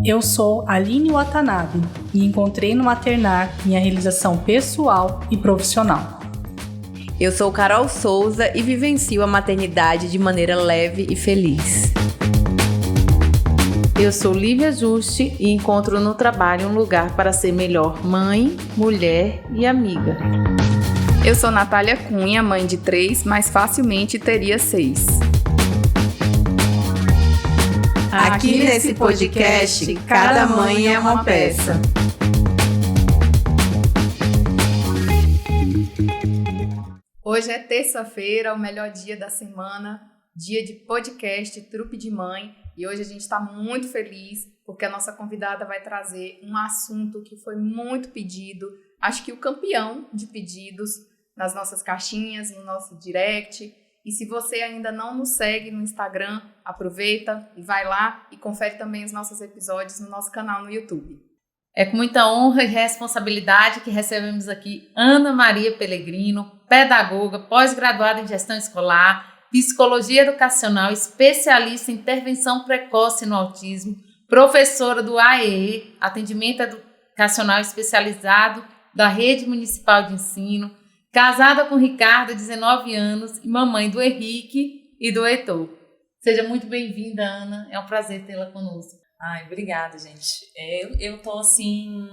Eu sou Aline Watanabe e encontrei no maternar minha realização pessoal e profissional. Eu sou Carol Souza e vivencio a maternidade de maneira leve e feliz. Eu sou Lívia Juste e encontro no trabalho um lugar para ser melhor mãe, mulher e amiga. Eu sou Natália Cunha, mãe de 3, mas facilmente teria 6. Aqui nesse podcast, cada mãe é uma peça. Hoje é terça-feira, o melhor dia da semana, dia de podcast Trupe de Mãe. E hoje a gente está muito feliz porque a nossa convidada vai trazer um assunto que foi muito pedido. Acho que o campeão de pedidos nas nossas caixinhas, no nosso direct. E se você ainda não nos segue no Instagram, aproveita e vai lá e confere também os nossos episódios no nosso canal no YouTube. É com muita honra e responsabilidade que recebemos aqui Ana Maria Pellegrino, pedagoga, pós-graduada em gestão escolar, psicologia educacional, especialista em intervenção precoce no autismo, professora do AEE, Atendimento Educacional Especializado da Rede Municipal de Ensino, casada com Ricardo, 19 anos, e mamãe do Henrique e do Heitor. Seja muito bem-vinda, Ana. É um prazer tê-la conosco. Ai, obrigada, gente. Eu tô, assim,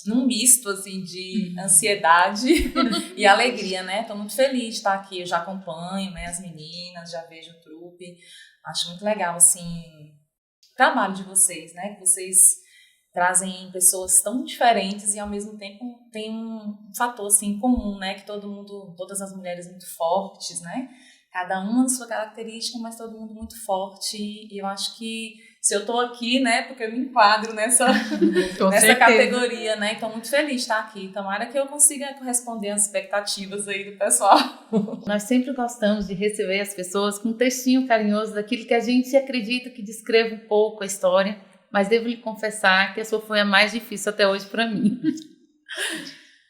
num misto, assim, de ansiedade e alegria, né? Tô muito feliz de estar aqui. Eu já acompanho, né, as meninas, já vejo o trupe. Acho muito legal, assim, o trabalho de vocês, né? Que vocês trazem pessoas tão diferentes e ao mesmo tempo tem um fator assim comum, né, que todas as mulheres muito fortes, né, cada uma na sua característica, mas todo mundo muito forte, e eu acho que se eu tô aqui, né, porque eu me enquadro nessa categoria, né, então muito feliz de estar aqui, tomara que eu consiga corresponder às expectativas aí do pessoal. Nós sempre gostamos de receber as pessoas com um textinho carinhoso daquilo que a gente acredita que descreva um pouco a história, mas devo lhe confessar que a sua foi a mais difícil até hoje para mim.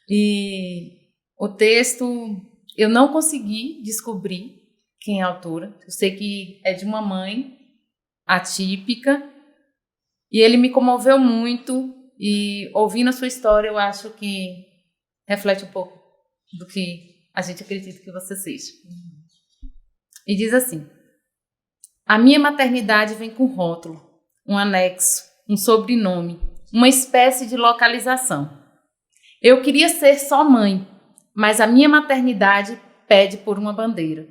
E o texto, eu não consegui descobrir quem é a autora. Eu sei que é de uma mãe atípica, e ele me comoveu muito, e ouvindo a sua história, eu acho que reflete um pouco do que a gente acredita que você seja. E diz assim: a minha maternidade vem com rótulo, um anexo, um sobrenome, uma espécie de localização. Eu queria ser só mãe, mas a minha maternidade pede por uma bandeira.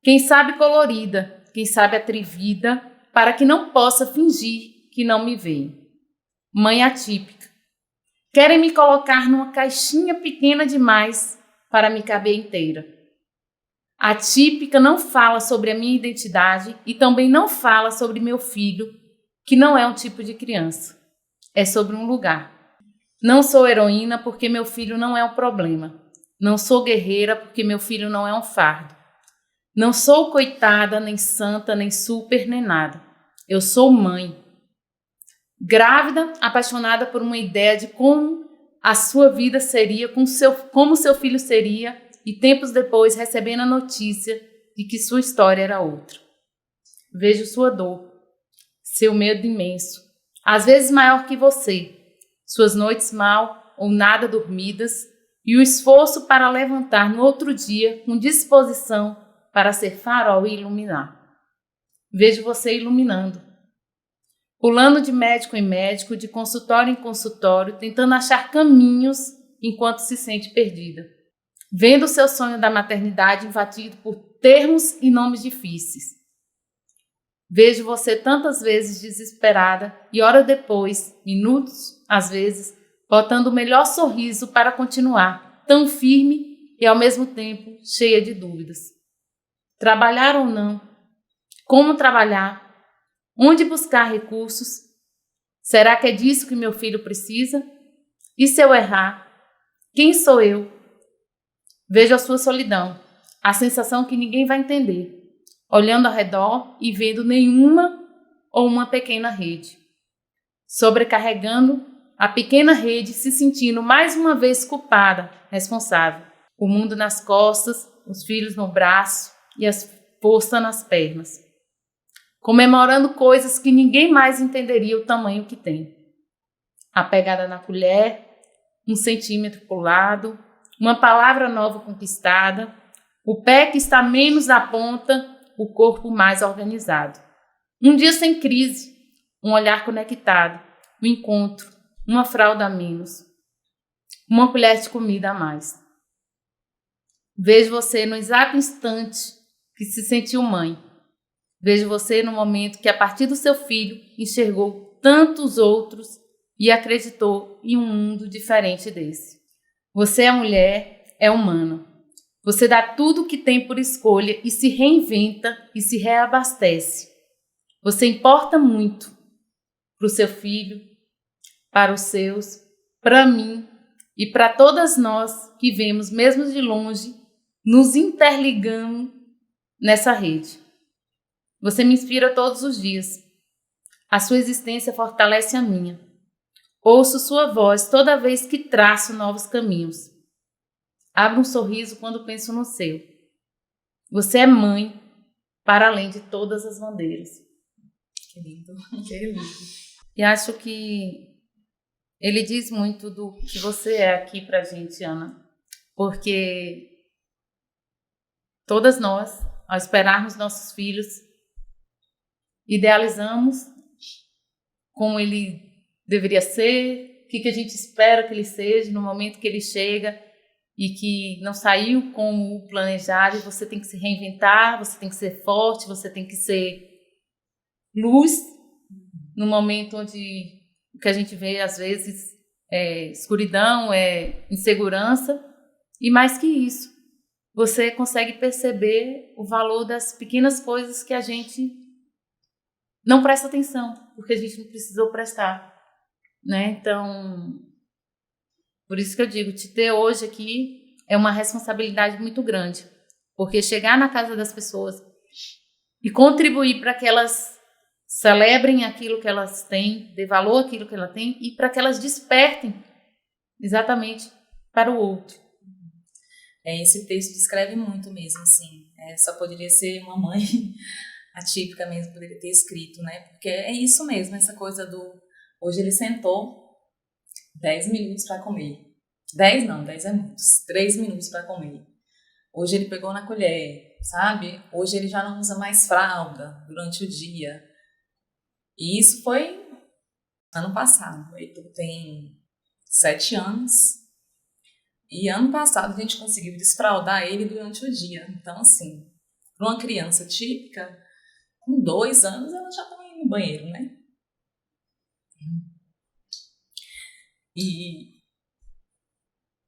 Quem sabe colorida, quem sabe atrevida, para que não possa fingir que não me veem. Mãe atípica. Querem me colocar numa caixinha pequena demais para me caber inteira. Atípica não fala sobre a minha identidade e também não fala sobre meu filho, que não é um tipo de criança, é sobre um lugar. Não sou heroína porque meu filho não é um problema. Não sou guerreira porque meu filho não é um fardo. Não sou coitada, nem santa, nem super, nem nada. Eu sou mãe. Grávida, apaixonada por uma ideia de como a sua vida seria, como seu filho seria, e tempos depois recebendo a notícia de que sua história era outra. Vejo sua dor, seu medo imenso, às vezes maior que você, suas noites mal ou nada dormidas, e o esforço para levantar no outro dia com disposição para ser farol e iluminar. Vejo você iluminando, pulando de médico em médico, de consultório em consultório, tentando achar caminhos enquanto se sente perdida. Vendo o seu sonho da maternidade invadido por termos e nomes difíceis. Vejo você tantas vezes desesperada e hora depois, minutos, às vezes, botando o melhor sorriso para continuar, tão firme e ao mesmo tempo cheia de dúvidas. Trabalhar ou não? Como trabalhar? Onde buscar recursos? Será que é disso que meu filho precisa? E se eu errar? Quem sou eu? Vejo a sua solidão, a sensação que ninguém vai entender, olhando ao redor e vendo nenhuma ou uma pequena rede. Sobrecarregando a pequena rede, se sentindo mais uma vez culpada, responsável. O mundo nas costas, os filhos no braço e as forças nas pernas. comemorando coisas que ninguém mais entenderia o tamanho que tem. A pegada na colher, 1 centímetro para o lado, uma palavra nova conquistada, o pé que está menos na ponta, o corpo mais organizado. Um dia sem crise, um olhar conectado, um encontro, uma fralda a menos, uma colher de comida a mais. Vejo você no exato instante que se sentiu mãe. Vejo você no momento que, a partir do seu filho, enxergou tantos outros e acreditou em um mundo diferente desse. Você é mulher, é humana. Você dá tudo o que tem por escolha e se reinventa e se reabastece. Você importa muito para o seu filho, para os seus, para mim e para todas nós que vemos, mesmo de longe, nos interligando nessa rede. Você me inspira todos os dias. A sua existência fortalece a minha. Ouço sua voz toda vez que traço novos caminhos. Abro um sorriso quando penso no seu. Você é mãe para além de todas as bandeiras. Que lindo. Que lindo. E acho que ele diz muito do que você é aqui pra gente, Ana. Porque todas nós, ao esperarmos nossos filhos, idealizamos como ele deveria ser, o que a gente espera que ele seja no momento que ele chega e que não saiu como o planejado, e você tem que se reinventar, você tem que ser forte, você tem que ser luz no momento onde o que a gente vê às vezes é escuridão, é insegurança, e mais que isso, você consegue perceber o valor das pequenas coisas que a gente não presta atenção, porque a gente não precisou prestar, né? Então, por isso que eu digo, te ter hoje aqui é uma responsabilidade muito grande, porque chegar na casa das pessoas e contribuir para que elas celebrem aquilo que elas têm, dê valor àquilo que elas têm e para que elas despertem exatamente para o outro. Esse texto descreve muito mesmo, assim. Só poderia ser uma mãe atípica mesmo, poderia ter escrito, né? Porque é isso mesmo, essa coisa do... Hoje ele sentou 10 minutos para comer. 10 não, 10 é muitos. 3 minutos para comer. Hoje ele pegou na colher, sabe? Hoje ele já não usa mais fralda durante o dia. E isso foi ano passado. Ele tem 7 anos. E ano passado a gente conseguiu desfraldar ele durante o dia. Então, assim, para uma criança típica, com 2 anos, ela já está indo no banheiro, né? E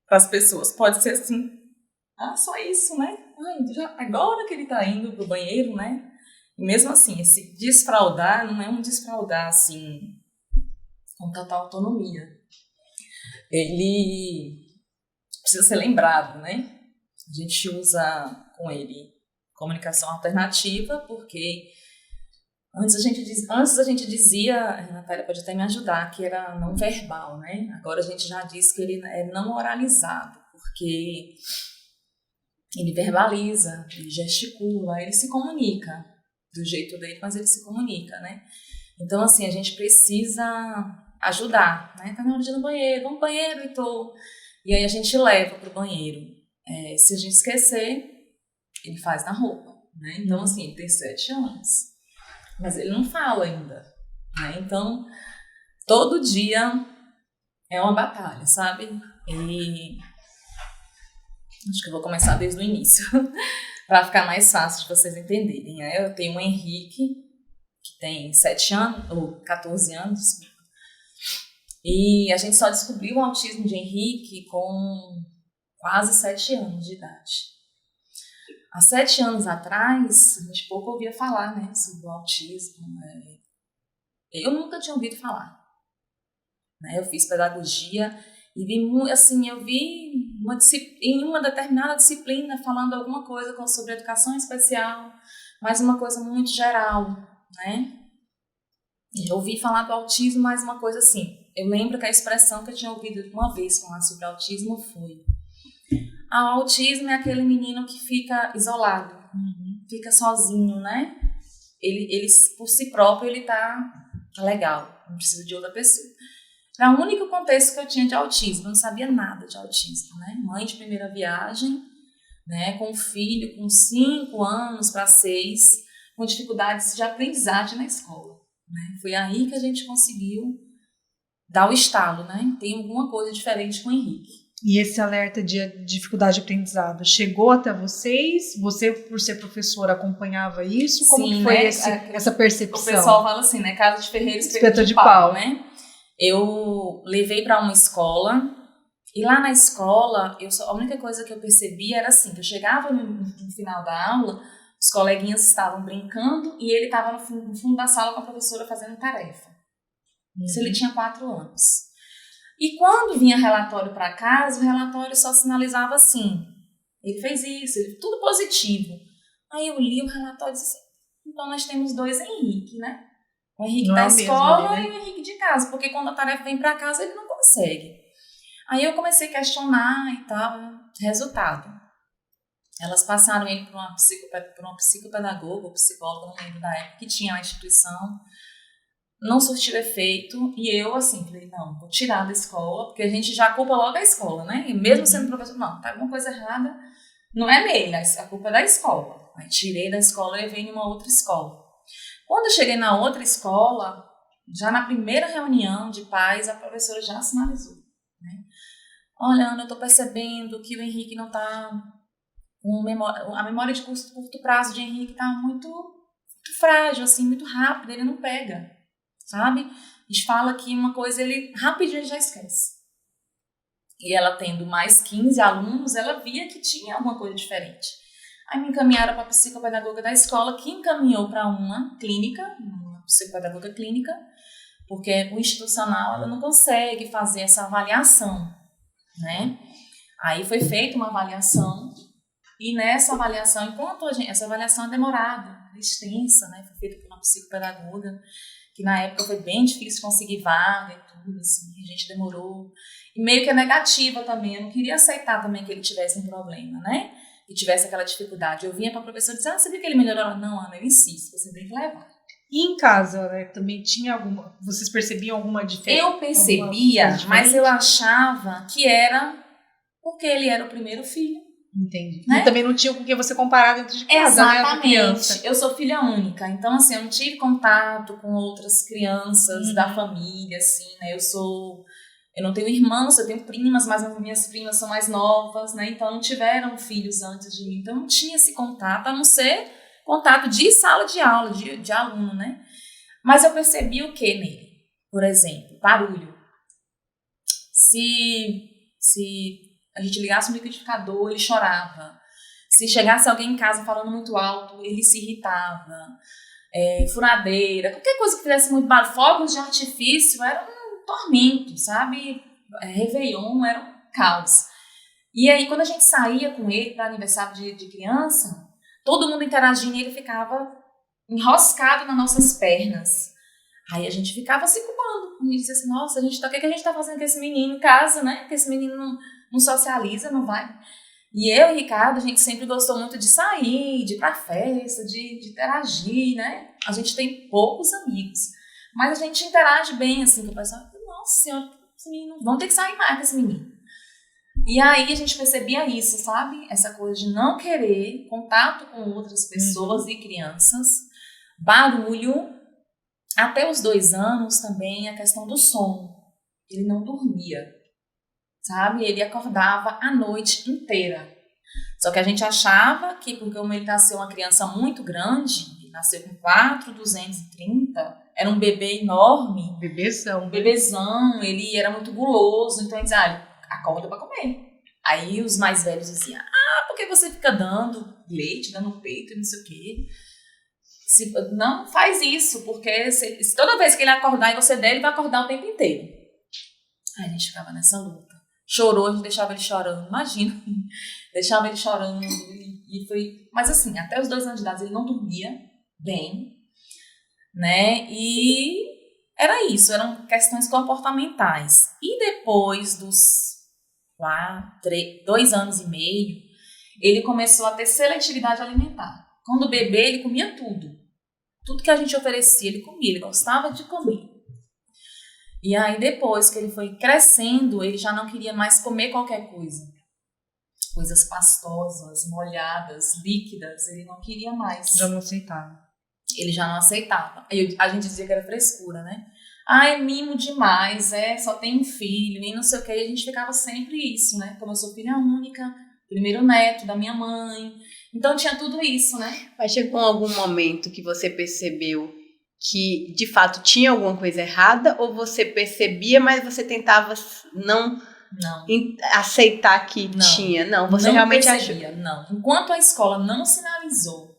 para as pessoas pode ser assim, só isso, né? Agora que ele está indo pro banheiro, né? E mesmo assim, esse desfraldar não é um desfraldar assim, com total autonomia. Ele precisa ser lembrado, né? A gente usa com ele comunicação alternativa, porque antes a gente dizia, a Natália pode até me ajudar, que era não verbal, né? Agora a gente já diz que ele é não oralizado, porque ele verbaliza, ele gesticula, ele se comunica do jeito dele, mas ele se comunica, né? Então, assim, a gente precisa ajudar, né? Tá na hora de ir no banheiro, vamos pro banheiro, Heitor. E aí a gente leva pro banheiro. Se a gente esquecer, ele faz na roupa, né? Então, assim, ele tem 7 anos. Mas ele não fala ainda, né? Então, todo dia é uma batalha, sabe? E acho que eu vou começar desde o início, para ficar mais fácil de vocês entenderem, né? Eu tenho o Henrique, que tem 7 anos, ou 14 anos, e a gente só descobriu o autismo de Henrique com quase 7 anos de idade. Há 7 anos atrás, a gente pouco ouvia falar, né, sobre o autismo. Eu nunca tinha ouvido falar. Né? Eu fiz pedagogia e vi, assim, em uma determinada disciplina falando alguma coisa sobre educação especial, mas uma coisa muito geral, né? Eu ouvi falar do autismo, mas uma coisa assim. Eu lembro que a expressão que eu tinha ouvido uma vez falar sobre autismo foi: o autismo é aquele menino que fica isolado, fica sozinho, né? ele por si próprio, ele tá legal, não precisa de outra pessoa. Era o único contexto que eu tinha de autismo, eu não sabia nada de autismo, né? Mãe de primeira viagem, né? Com um filho com 5 anos para 6, com dificuldades de aprendizagem na escola, né? Foi aí que a gente conseguiu dar o estalo, né? Tem alguma coisa diferente com o Henrique. E esse alerta de dificuldade de aprendizado chegou até vocês? Você, por ser professora, acompanhava isso? Como Sim, que foi né? essa percepção? O pessoal fala assim, né? Casa de ferreiro, espeto de pau, né? Eu levei para uma escola e lá na escola, a única coisa que eu percebia era assim, que eu chegava no final da aula, os coleguinhas estavam brincando e ele estava no fundo da sala com a professora fazendo tarefa. Isso ele tinha 4 anos. E quando vinha relatório para casa, o relatório só sinalizava assim, ele fez isso, tudo positivo. Aí eu li o relatório e disse assim, então nós temos 2 Henrique, né? O Henrique não da é escola mesmo, né? e o Henrique de casa, porque quando a tarefa vem para casa ele não consegue. Aí eu comecei a questionar e tal, resultado. Elas passaram ele por uma psicopedagoga ou psicóloga, não lembro da época, que tinha na instituição, não surtiu efeito, e eu assim, falei, não, vou tirar da escola, porque a gente já culpa logo a escola, né? E mesmo sendo professor, não, tá alguma coisa errada, não é nele, a culpa é da escola. Aí tirei da escola e levei em uma outra escola. Quando eu cheguei na outra escola, já na primeira reunião de pais, a professora já sinalizou, né? Olha, Ana, eu tô percebendo que o Henrique não tá com a memória de curto prazo de Henrique tá muito frágil, assim, muito rápido, ele não pega, sabe? A gente fala que uma coisa ele rapidinho já esquece. E ela tendo mais 15 alunos, ela via que tinha alguma coisa diferente. Aí me encaminharam para a psicopedagoga da escola, que encaminhou para uma clínica, uma psicopedagoga clínica, porque o institucional ela não consegue fazer essa avaliação, né? Aí foi feita uma avaliação, e nessa avaliação, essa avaliação é demorada, é extensa, né? Foi feita por uma psicopedagoga, que na época foi bem difícil conseguir vaga e tudo, assim, a gente demorou. E meio que é negativa também, eu não queria aceitar também que ele tivesse um problema, né? Que tivesse aquela dificuldade. Eu vinha para a professora e dizia, você viu que ele melhorou? Ela, não, Ana, eu insisto, você tem que levar. E em casa, né, também tinha alguma... Vocês percebiam alguma diferença? Eu percebia, mas eu achava que era porque ele era o primeiro filho. Entendi. Né? E também não tinha com quem você comparar dentro de casa, exatamente, né? Criança. Eu sou filha única, então assim, eu não tive contato com outras crianças da família, assim, né? Eu não tenho irmãos, eu tenho primas, mas as minhas primas são mais novas, né? Então não tiveram filhos antes de mim, então não tinha esse contato, a não ser contato de sala de aula, de aluno, né? Mas eu percebi o que nele? Por exemplo, barulho. Se a gente ligasse o liquidificador, ele chorava. Se chegasse alguém em casa falando muito alto, ele se irritava. Furadeira, qualquer coisa que fizesse muito barulho, fogos de artifício, era um tormento, sabe? Réveillon era um caos. E aí, quando a gente saía com ele para aniversário de criança, todo mundo interagindo e ele ficava enroscado nas nossas pernas. Aí a gente ficava se culpando. A gente disse assim, nossa, o que a gente tá fazendo com esse menino em casa, né? Que esse menino não socializa, não vai. E eu e o Ricardo, a gente sempre gostou muito de sair, de ir pra festa, de interagir, né? A gente tem poucos amigos. Mas a gente interage bem, assim, com o pessoal. Nossa senhora, esse menino, vamos ter que sair mais com esse menino. E aí a gente percebia isso, sabe? Essa coisa de não querer contato com outras pessoas e crianças. Barulho. Até os 2 anos também a questão do sono. Ele não dormia, sabe? Ele acordava a noite inteira. Só que a gente achava que, porque ele nasceu uma criança muito grande, ele nasceu com 4,230, era um bebê enorme. Bebezão, ele era muito guloso, então ele dizia, acorda para comer. Aí os mais velhos diziam, porque você fica dando leite, dando peito e não sei o quê. Não faz isso, porque se toda vez que ele acordar e você der, ele vai acordar o tempo inteiro. Aí a gente ficava nessa luta. Chorou, a gente deixava ele chorando, imagina. Deixava ele chorando e foi... Mas assim, até os 2 anos de idade ele não dormia bem, né? E era isso, eram questões comportamentais. E depois dos 2 anos e meio, ele começou a ter seletividade alimentar. Quando bebê, ele comia tudo. Tudo que a gente oferecia, ele comia, ele gostava de comer. E aí, depois que ele foi crescendo, ele já não queria mais comer qualquer coisa. Coisas pastosas, molhadas, líquidas, ele não queria mais. Já não aceitava. Ele já não aceitava. A gente dizia que era frescura, né? Ai, mimo demais, só tem um filho, e não sei o que. E a gente ficava sempre isso, né? Como eu sou filha única, primeiro neto da minha mãe. Então tinha tudo isso, né? Mas chegou algum momento que você percebeu que, de fato, tinha alguma coisa errada? Ou você percebia, mas você tentava não aceitar que tinha? Não, você não realmente percebia, achou? Não. Enquanto a escola não sinalizou,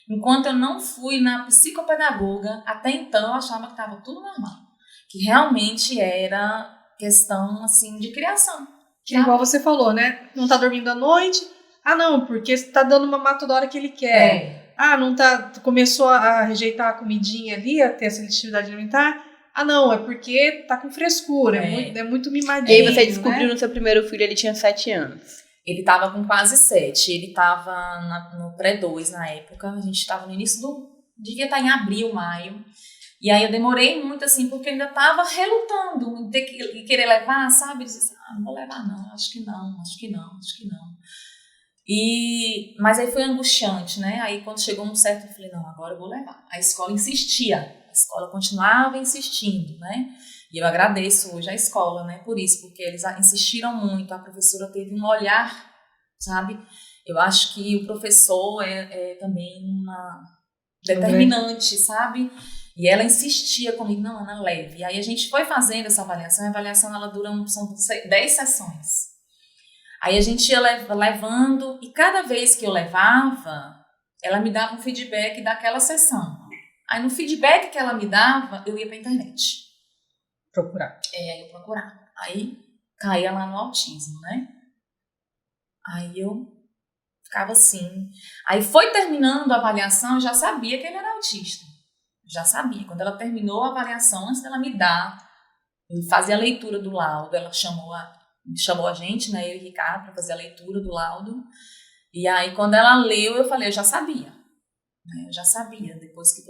enquanto eu não fui na psicopedagoga, até então eu achava que estava tudo normal. Que realmente era questão, assim, de criação. Que igual você falou, né? Não tá dormindo à noite. Ah, não, porque tá dando mamar toda hora que ele quer. Ah, não tá... Começou a rejeitar a comidinha ali, a ter a seletividade alimentar. Ah, não, é porque tá com frescura. É muito mimadinho, E aí você descobriu, né? No seu primeiro filho, ele tinha 7 anos. Ele estava com quase 7. Ele estava no pré-2 na época. A gente estava no início devia estar em abril, maio. E aí eu demorei muito, assim, porque eu ainda estava relutando em querer levar, sabe? Eu disse assim, não vou levar não, acho que não. Mas aí foi angustiante, né? Aí quando chegou um certo, eu falei, não, agora eu vou levar. A escola insistia, a escola continuava insistindo, né? E eu agradeço hoje a escola, né, por isso, porque eles insistiram muito, a professora teve um olhar, sabe? Eu acho que o professor é também uma determinante, sabe? E ela insistia comigo, não, Ana, leve. E aí a gente foi fazendo essa avaliação, a avaliação ela são 10 sessões. Aí a gente ia levando, e cada vez que eu levava, ela me dava um feedback daquela sessão. Aí no feedback que ela me dava, eu ia pra internet. Procurar. Eu procurava. Aí caía lá no autismo, né? Aí eu ficava assim. Aí foi terminando a avaliação, eu já sabia que ele era autista. Já sabia. Quando ela terminou a avaliação, antes dela me dar, eu fazia a leitura do laudo, ela chamou a gente, né, eu e o Ricardo, para fazer a leitura do laudo. E aí, quando ela leu, eu falei, eu já sabia. Eu já sabia. Depois que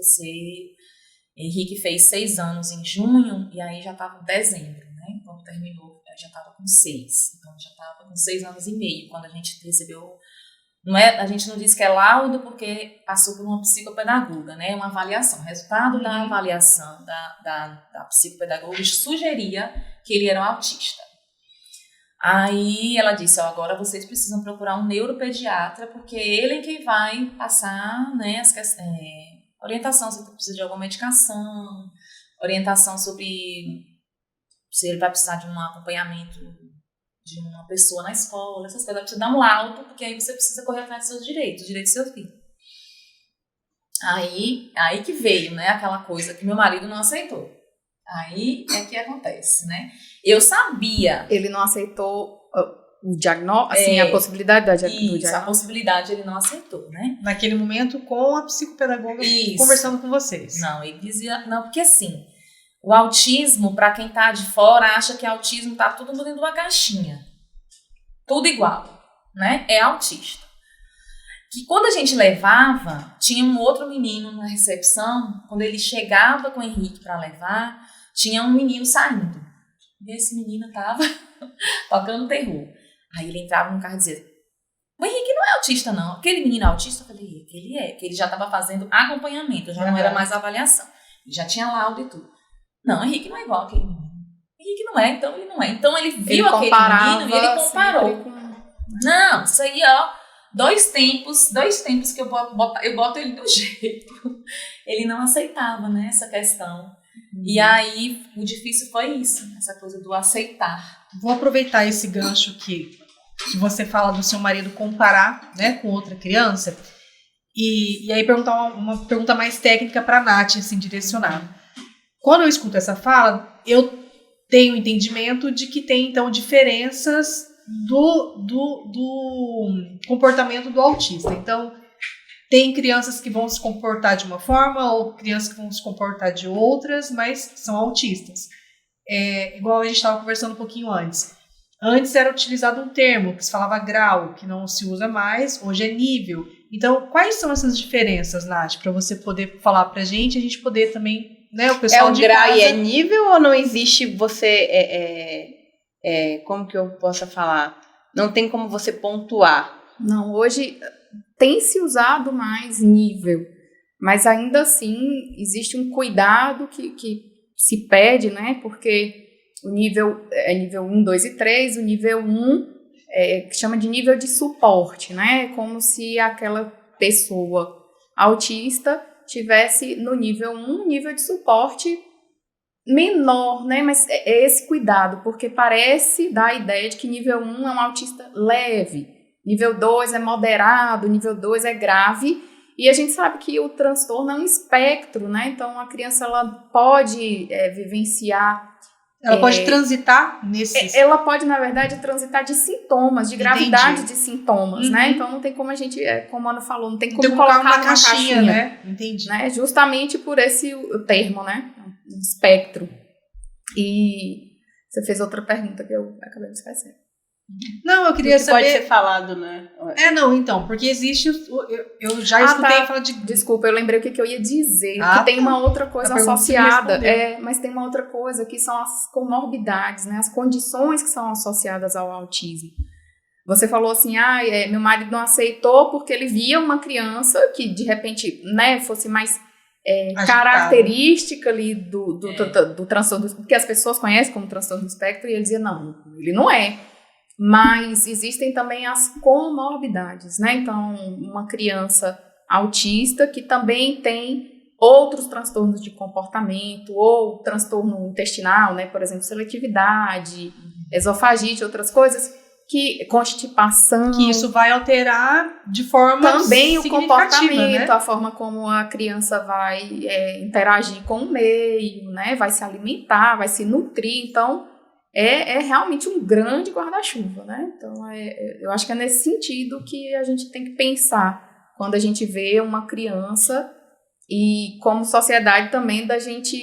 Henrique fez 6 anos em junho, e aí já estava em dezembro, né? Quando terminou, eu já estava com 6. Então, já estava com 6 anos e meio, quando a gente recebeu... a gente não diz que é laudo porque passou por uma psicopedagoga, né? Uma avaliação. O resultado da avaliação da psicopedagoga sugeria que ele era um autista. Aí ela disse, agora vocês precisam procurar um neuropediatra, porque ele é quem vai passar, né, orientação se precisa de alguma medicação, orientação sobre se ele vai precisar de um acompanhamento de uma pessoa na escola, essas coisas. Precisa dar um laudo, porque aí você precisa correr atrás dos seus direitos, os direitos do seu filho. Aí que veio, né, aquela coisa que meu marido não aceitou. Aí é que acontece, né? Eu sabia. Ele não aceitou o diagnóstico, assim, a possibilidade do diagnóstico. A possibilidade ele não aceitou, né? Naquele momento, com a psicopedagoga conversando com vocês. Não, ele dizia, não, porque assim, o autismo, para quem tá de fora, acha que autismo tá tudo dentro de uma caixinha. Tudo igual, né? É autista. Que quando a gente levava, tinha um outro menino na recepção, quando ele chegava com o Henrique para levar, tinha um menino saindo. E esse menino tava tocando terror. Aí ele entrava no carro e dizia, o Henrique não é autista não, aquele menino é autista? Eu falei, que ele é, que ele já estava fazendo acompanhamento, já não era mais avaliação. Ele já tinha laudo e tudo. Não, o Henrique não é igual aquele menino. O Henrique não é, então ele não é. Então ele viu aquele menino e ele comparou. Não, isso aí, ó, dois tempos que eu boto ele do jeito. Ele não aceitava, né, essa questão. E aí, o difícil foi isso, essa coisa do aceitar. Vou aproveitar esse gancho que você fala do seu marido comparar, né, com outra criança, e aí perguntar uma pergunta mais técnica para a Nath, assim, direcionada. Quando eu escuto essa fala, eu tenho entendimento de que tem, então, diferenças do comportamento do autista. Então, tem crianças que vão se comportar de uma forma ou crianças que vão se comportar de outras, mas são autistas. Igual a gente estava conversando um pouquinho antes. Antes era utilizado um termo que se falava grau, que não se usa mais, hoje é nível. Então, quais são essas diferenças, Nath, para você poder falar pra gente, a gente poder também, né, o pessoal de casa... É o grau e é nível ou não existe como que eu possa falar? Não tem como você pontuar? Não, hoje tem se usado mais nível, mas ainda assim existe um cuidado que se pede, né? Porque o nível é nível 1, 2 e 3, o nível 1 que chama de nível de suporte, né? Como se aquela pessoa autista tivesse no nível 1, nível de suporte menor, né? Mas é esse cuidado, porque parece dar a ideia de que nível 1 é um autista leve, nível 2 é moderado, nível 2 é grave, e a gente sabe que o transtorno é um espectro, né? Então a criança ela pode vivenciar... Ela pode transitar nesses... Ela pode, na verdade, transitar de sintomas, de gravidade de sintomas, né? Então não tem como a gente, como a Ana falou, não tem como colocar uma caixinha, né? Entendi. Né? Justamente por esse termo, né? Espectro. E você fez outra pergunta que eu acabei de esquecer. Não, eu queria saber... pode ser falado, né? Então, porque existe... Eu já escutei falar de... Desculpa, eu lembrei o que eu ia dizer. Que tem uma outra coisa associada. Mas tem uma outra coisa que são as comorbidades, né? As condições que são associadas ao autismo. Você falou assim, meu marido não aceitou porque ele via uma criança que, de repente, né, fosse mais... característica ali do transtorno, que as pessoas conhecem como transtorno do espectro, e ele dizia, não, ele não é. Mas existem também as comorbidades, né? Então, uma criança autista que também tem outros transtornos de comportamento ou transtorno intestinal, né? Por exemplo, seletividade, esofagite, outras coisas, que constipação... Que isso vai alterar de forma também o comportamento, né? A forma como a criança vai interagir com o meio, né? Vai se alimentar, vai se nutrir. Então, é realmente um grande guarda-chuva, né? Então, eu acho que é nesse sentido que a gente tem que pensar quando a gente vê uma criança e como sociedade também da gente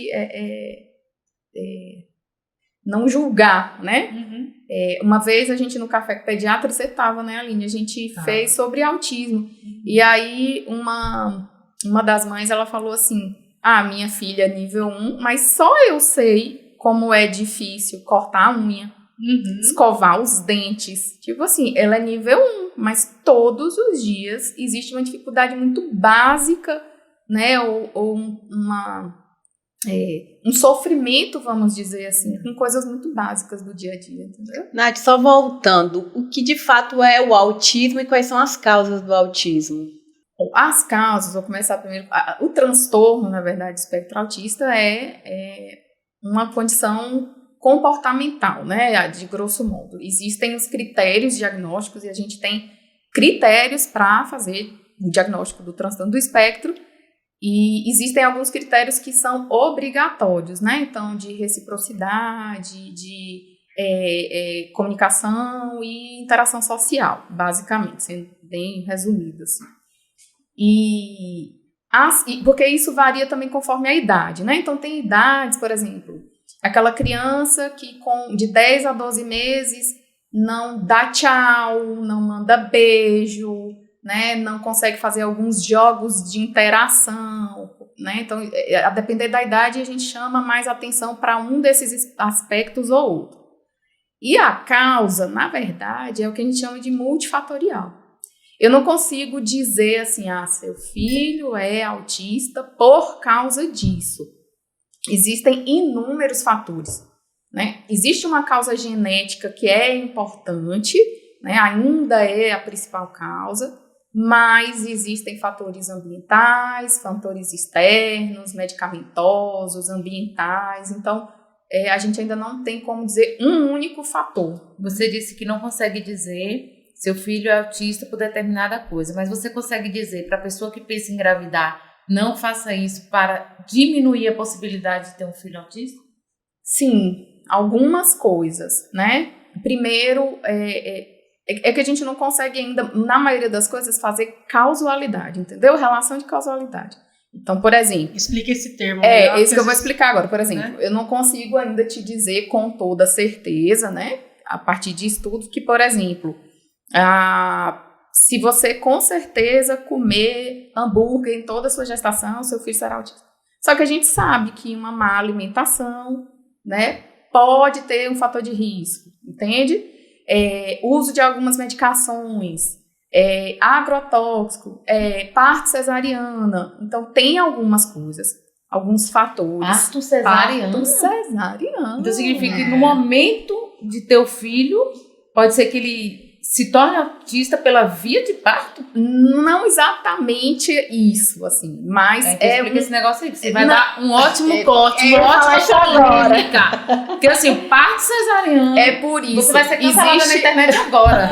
não julgar, né? Uhum. Uma vez a gente no Café com Pediatra, você estava, né, Aline? A gente fez sobre autismo. E aí uma das mães, ela falou assim, minha filha é nível 1, mas só eu sei como é difícil cortar a unha, escovar os dentes. Tipo assim, ela é nível 1, mas todos os dias existe uma dificuldade muito básica, né? Ou um sofrimento, vamos dizer assim, com coisas muito básicas do dia a dia, entendeu? Nath, só voltando, o que de fato é o autismo e quais são as causas do autismo? As causas, vou começar primeiro. O transtorno, na verdade, do espectro autista é uma condição comportamental, né, de grosso modo. Existem os critérios diagnósticos e a gente tem critérios para fazer o diagnóstico do transtorno do espectro e existem alguns critérios que são obrigatórios, né, então de reciprocidade, de comunicação e interação social, basicamente, sendo bem resumido assim. Porque isso varia também conforme a idade, né? Então, tem idades, por exemplo, aquela criança que de 10 a 12 meses não dá tchau, não manda beijo, né? Não consegue fazer alguns jogos de interação, né? Então, a depender da idade, a gente chama mais atenção para um desses aspectos ou outro. E a causa, na verdade, é o que a gente chama de multifatorial. Eu não consigo dizer assim, seu filho é autista por causa disso. Existem inúmeros fatores, né? Existe uma causa genética que é importante, né? Ainda é a principal causa, mas existem fatores ambientais, fatores externos, medicamentosos, ambientais. Então, a gente ainda não tem como dizer um único fator. Você disse que não consegue dizer... Seu filho é autista por determinada coisa, mas você consegue dizer para a pessoa que pensa em engravidar, não faça isso para diminuir a possibilidade de ter um filho autista? Sim, algumas coisas, né? Primeiro, que a gente não consegue ainda, na maioria das coisas, fazer causalidade, entendeu? Relação de causalidade. Então, por exemplo... Explica esse termo. Isso que eu vou explicar agora. Por exemplo, eu não consigo ainda te dizer com toda certeza, né? A partir de estudos que, por exemplo... se você com certeza comer hambúrguer em toda a sua gestação, seu filho será autista. Só que a gente sabe que uma má alimentação, né, pode ter um fator de risco, entende? Uso de algumas medicações, agrotóxico, parto cesariana. Então, tem algumas coisas, alguns fatores. Parto cesariana? Parto cesariana. Então, significa que no momento de ter o filho, pode ser que ele se torne autista pela via de parto? Não exatamente isso, assim, mas explica esse negócio aí, que você vai não, dar um ótimo corte, uma ótima polêmica. Porque assim, parto cesariano. É por isso. Você vai ser cancelada na internet agora.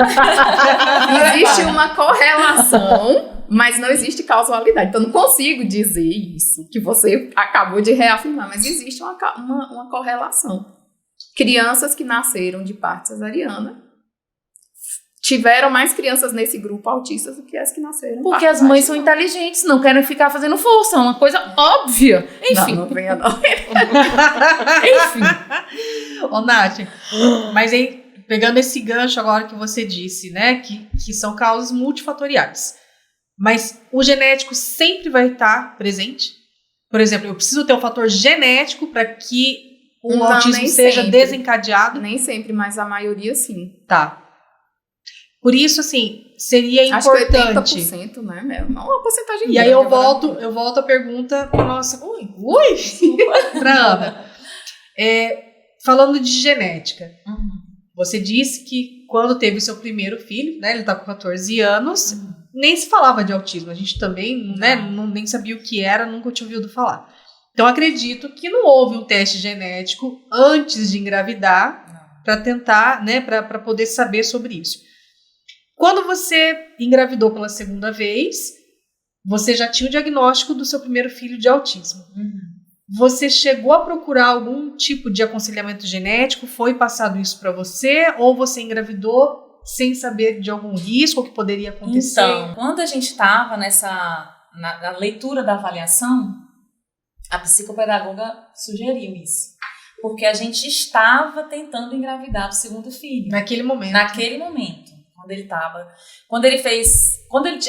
Existe uma correlação, mas não existe causalidade. Então, eu não consigo dizer isso que você acabou de reafirmar, mas existe uma correlação. Crianças que nasceram de parto cesariana tiveram mais crianças nesse grupo autistas do que as que nasceram. Porque as mães são inteligentes, não querem ficar fazendo força, é uma coisa óbvia. Enfim. Não venha não. Enfim. Ô, Nath, mas aí, pegando esse gancho agora que você disse, né, que são causas multifatoriais. Mas o genético sempre vai estar presente? Por exemplo, eu preciso ter um fator genético para que o autismo seja desencadeado? Nem sempre, mas a maioria sim. Tá. Por isso, assim, seria importante. Acho que 80%, né? É uma porcentagem. E aí eu volto à pergunta para nossa. Para Ana. Falando de genética. Você disse que quando teve o seu primeiro filho, né? Ele tá com 14 anos, nem se falava de autismo. A gente também, né? Nem sabia o que era, nunca tinha ouvido falar. Então acredito que não houve um teste genético antes de engravidar para tentar, né? Para poder saber sobre isso. Quando você engravidou pela segunda vez, você já tinha o diagnóstico do seu primeiro filho de autismo. Você chegou a procurar algum tipo de aconselhamento genético? Foi passado isso para você? Ou você engravidou sem saber de algum risco que poderia acontecer? Então, quando a gente estava na leitura da avaliação, a psicopedagoga sugeriu isso. Porque a gente estava tentando engravidar do segundo filho. Naquele momento.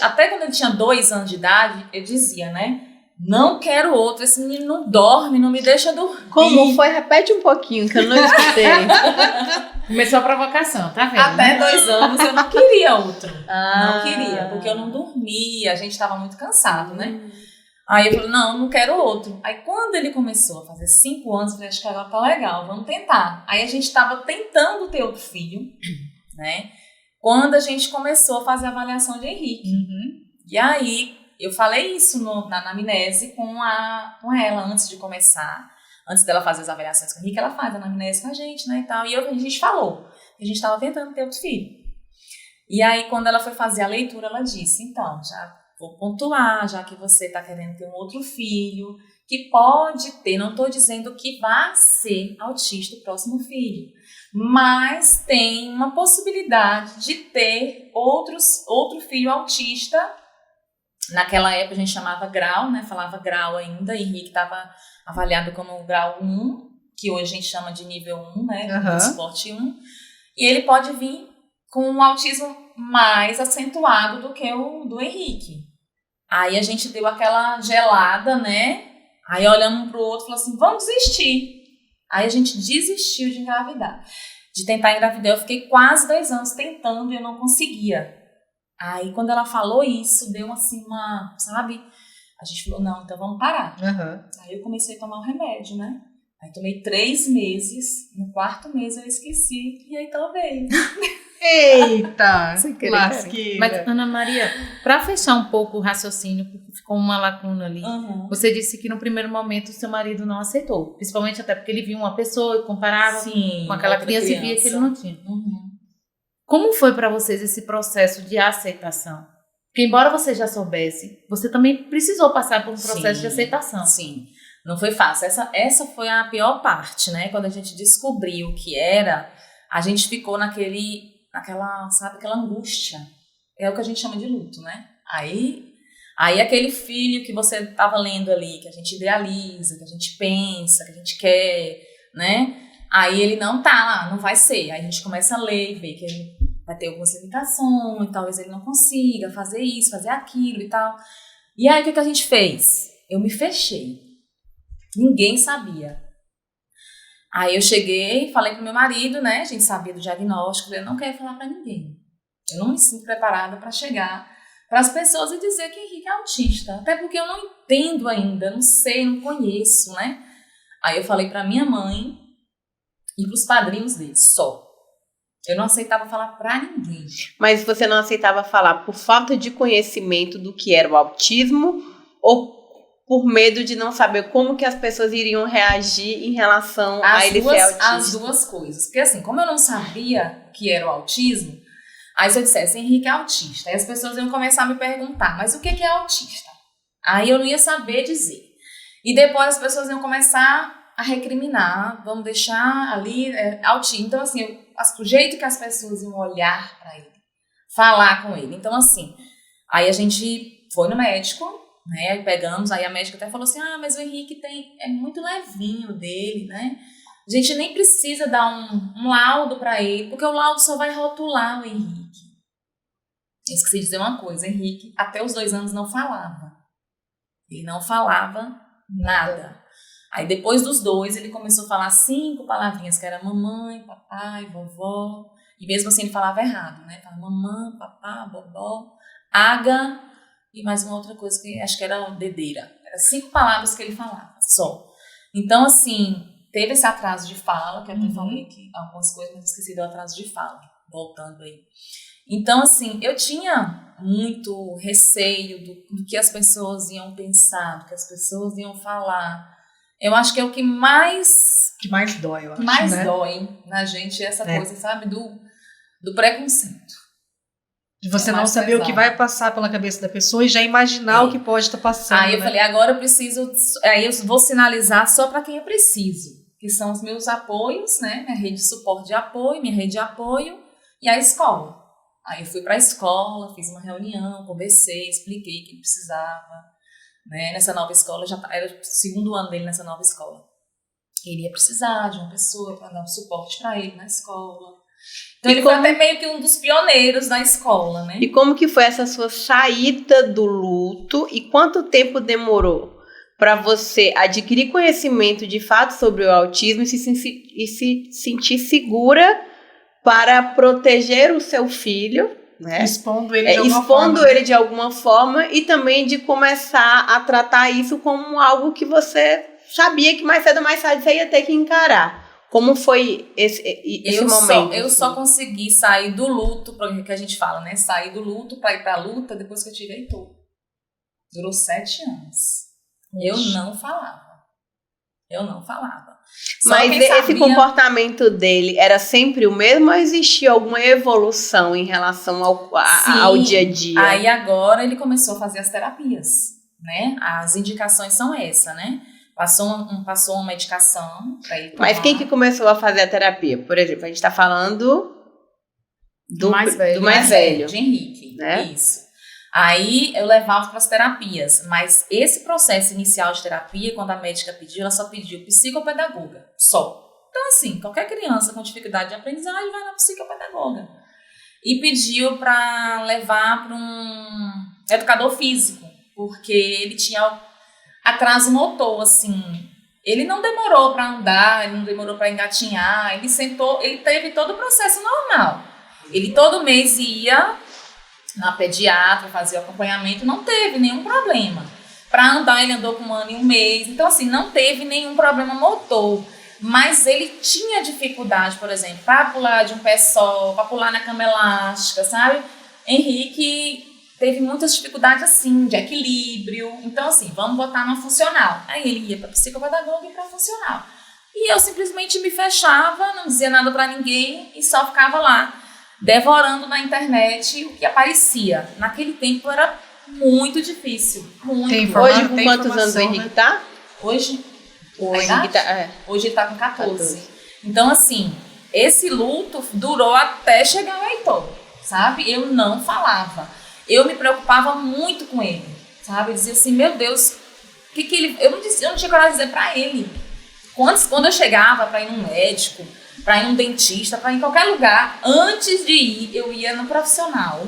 Até quando ele tinha 2 anos de idade, eu dizia, né? Não quero outro, esse menino não dorme, não me deixa dormir. Como foi? Repete um pouquinho, que eu não escutei. Começou a provocação, tá vendo? Até 2 anos eu não queria outro. Não queria, porque eu não dormia, a gente estava muito cansado, né? Aí eu falei, não quero outro. Aí quando ele começou a fazer 5 anos, eu falei, acho que agora tá legal, vamos tentar. Aí a gente estava tentando ter outro filho, né? Quando a gente começou a fazer a avaliação de Henrique. E aí, eu falei isso na anamnese com ela antes de começar. Antes dela fazer as avaliações com o Henrique, ela faz a anamnese com a gente, né, e tal. E a gente falou que a gente estava tentando ter outro filho. E aí, quando ela foi fazer a leitura, ela disse, então, já vou pontuar, já que você está querendo ter um outro filho, que pode ter, não estou dizendo que vai ser autista o próximo filho, mas tem uma possibilidade de ter outro filho autista. Naquela época a gente chamava grau, né? Falava grau ainda. Henrique estava avaliado como grau 1, que hoje a gente chama de nível 1, né? Suporte 1. E ele pode vir com um autismo mais acentuado do que o do Henrique. Aí a gente deu aquela gelada, né? Aí olhamos um pro outro e falou assim, vamos desistir. Aí a gente desistiu de engravidar. De tentar engravidar, eu fiquei quase 2 anos tentando e eu não conseguia. Aí quando ela falou isso, deu assim sabe? A gente falou, não, então vamos parar. Aí eu comecei a tomar um remédio, né? Aí tomei 3 meses, no 4º mês eu esqueci, e aí talvez. Eita! Lasqueira. Mas, Ana Maria, para fechar um pouco o raciocínio, porque ficou uma lacuna ali, você disse que no primeiro momento o seu marido não aceitou, principalmente até porque ele viu uma pessoa e comparava com aquela criança e via que ele não tinha. Como foi para vocês esse processo de aceitação? Porque embora você já soubesse, você também precisou passar por um processo de aceitação. Sim, não foi fácil. Essa foi a pior parte, né? Quando a gente descobriu o que era, a gente ficou naquela angústia. É o que a gente chama de luto, né? Aí aquele filho que você estava lendo ali, que a gente idealiza, que a gente pensa, que a gente quer, né? Aí ele não tá lá, não vai ser. Aí a gente começa a ler e ver que ele vai ter algumas limitações, talvez ele não consiga fazer isso, fazer aquilo e tal. E aí, o que a gente fez? Eu me fechei. Ninguém sabia. Aí eu cheguei, falei pro meu marido, né? A gente sabia do diagnóstico, eu não quero falar pra ninguém. Eu não me sinto preparada para chegar para as pessoas e dizer que Henrique é autista. Até porque eu não entendo ainda, não sei, não conheço, né? Aí eu falei pra minha mãe e pros padrinhos dele, só. Eu não aceitava falar pra ninguém. Mas você não aceitava falar por falta de conhecimento do que era o autismo ou por medo de não saber como que as pessoas iriam reagir em relação a ele ser autista? As duas coisas. Porque assim, como eu não sabia que era o autismo, aí se eu dissesse, Henrique é autista, aí as pessoas iam começar a me perguntar, mas o que é autista? Aí eu não ia saber dizer. E depois as pessoas iam começar a recriminar, vamos deixar ali autista. Então assim, o jeito que as pessoas iam olhar para ele, falar com ele. Então assim, aí a gente foi no médico, né, aí pegamos, aí a médica até falou assim, mas o Henrique é muito levinho dele, né, a gente nem precisa dar um laudo para ele, porque o laudo só vai rotular o Henrique. Eu esqueci de dizer uma coisa, Henrique até os 2 anos não falava, ele não falava nada. Aí depois dos 2 ele começou a falar 5 palavrinhas, que era mamãe, papai, vovó, e mesmo assim ele falava errado, né, falava mamãe, papá, vovó, aga, e mais uma outra coisa que acho que era dedeira. Eram 5 palavras que ele falava, só. Então, assim, teve esse atraso de fala, que eu até falei que algumas coisas, mas esqueci do atraso de fala, voltando aí. Então, assim, eu tinha muito receio do que as pessoas iam pensar, do que as pessoas iam falar. Eu acho que é o que mais dói, eu acho, mais né? dói na gente, essa coisa, sabe, do preconceito. De você não saber o que vai passar pela cabeça da pessoa e já imaginar o que pode estar passando. Aí eu falei, agora eu preciso... Aí eu vou sinalizar só para quem eu preciso, que são os meus apoios, né? Minha rede de suporte de apoio, minha rede de apoio e a escola. Aí eu fui para a escola, fiz uma reunião, conversei, expliquei o que ele precisava. Né? Nessa nova escola, era o 2º ano dele nessa nova escola. Ele ia precisar de uma pessoa para dar um suporte para ele na escola. Então ele foi até meio que um dos pioneiros na escola, né? E como que foi essa sua saída do luto e quanto tempo demorou para você adquirir conhecimento de fato sobre o autismo e se sentir segura para proteger o seu filho, né? Expondo ele de alguma forma e também de começar a tratar isso como algo que você sabia que mais cedo ou mais tarde você ia ter que encarar. Como foi esse momento? Eu só consegui sair do luto, que a gente fala, né? Sair do luto para ir para a luta depois que eu tive Heitor. Durou 7 anos. Eu não falava. Mas esse comportamento dele era sempre o mesmo ou existia alguma evolução em relação ao dia a dia? Aí agora ele começou a fazer as terapias, né? As indicações são essas, né? Passou uma medicação para ele tomar. Mas quem que começou a fazer a terapia? Por exemplo, a gente está falando do mais velho. De Henrique, né? Isso. Aí eu levava para as terapias, mas esse processo inicial de terapia, quando a médica pediu, ela só pediu psicopedagoga, só. Então assim, qualquer criança com dificuldade de aprendizagem vai na psicopedagoga. E pediu para levar para um educador físico, porque ele tinha atraso motor, assim. Ele não demorou para andar, ele não demorou para engatinhar, ele teve todo o processo normal. Ele todo mês ia na pediatra, fazia o acompanhamento, não teve nenhum problema. Para andar, ele andou com 1 ano e 1 mês, então assim, não teve nenhum problema motor. Mas ele tinha dificuldade, por exemplo, para pular de um pé só, para pular na cama elástica, sabe? Henrique teve muitas dificuldades assim, de equilíbrio. Então assim, vamos botar numa funcional. Aí ele ia para psicopedagoga e para funcional. E eu simplesmente me fechava, não dizia nada para ninguém e só ficava lá, devorando na internet o que aparecia. Naquele tempo era muito difícil. Muito. Hoje, com quantos anos o Henrique tá? Hoje ele tá com 14. Então, assim, esse luto durou até chegar ao Heitor, sabe? Eu não falava. Eu me preocupava muito com ele, sabe? Eu dizia assim, meu Deus, o que ele... Eu não tinha coragem de dizer pra ele. Quando eu chegava pra ir num médico, para ir num dentista, para ir em qualquer lugar. Antes de ir, eu ia no profissional,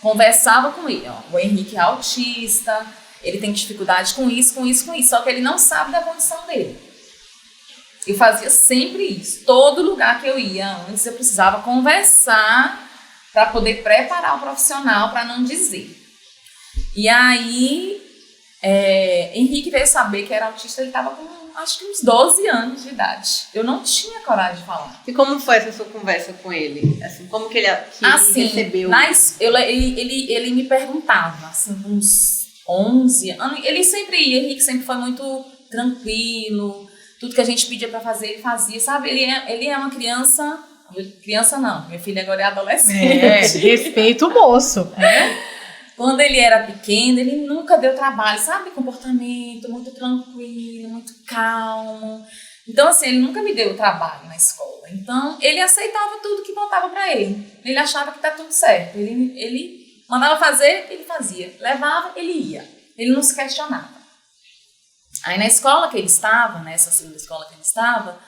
conversava com ele. Ó, o Henrique é autista, ele tem dificuldade com isso, só que ele não sabe da condição dele. Eu fazia sempre isso. Todo lugar que eu ia antes, eu precisava conversar para poder preparar o profissional para não dizer. E aí, Henrique veio saber que era autista, ele estava com, acho que uns 12 anos de idade. Eu não tinha coragem de falar. E como foi essa sua conversa com ele? Assim, como que ele recebeu? Ele me perguntava, assim, uns 11 anos. Ele sempre ia, Henrique sempre foi muito tranquilo. Tudo que a gente pedia pra fazer, ele fazia, sabe? Ele é uma criança... Criança não, minha filha agora é adolescente. Respeita o moço. Quando ele era pequeno, ele nunca deu trabalho, sabe? Comportamento muito tranquilo, muito calmo. Então, assim, ele nunca me deu trabalho na escola. Então, ele aceitava tudo que botava pra ele. Ele achava que tá tudo certo. Ele mandava fazer, ele fazia. Levava, ele ia. Ele não se questionava. Aí na escola que ele estava, nessa segunda escola que ele estava,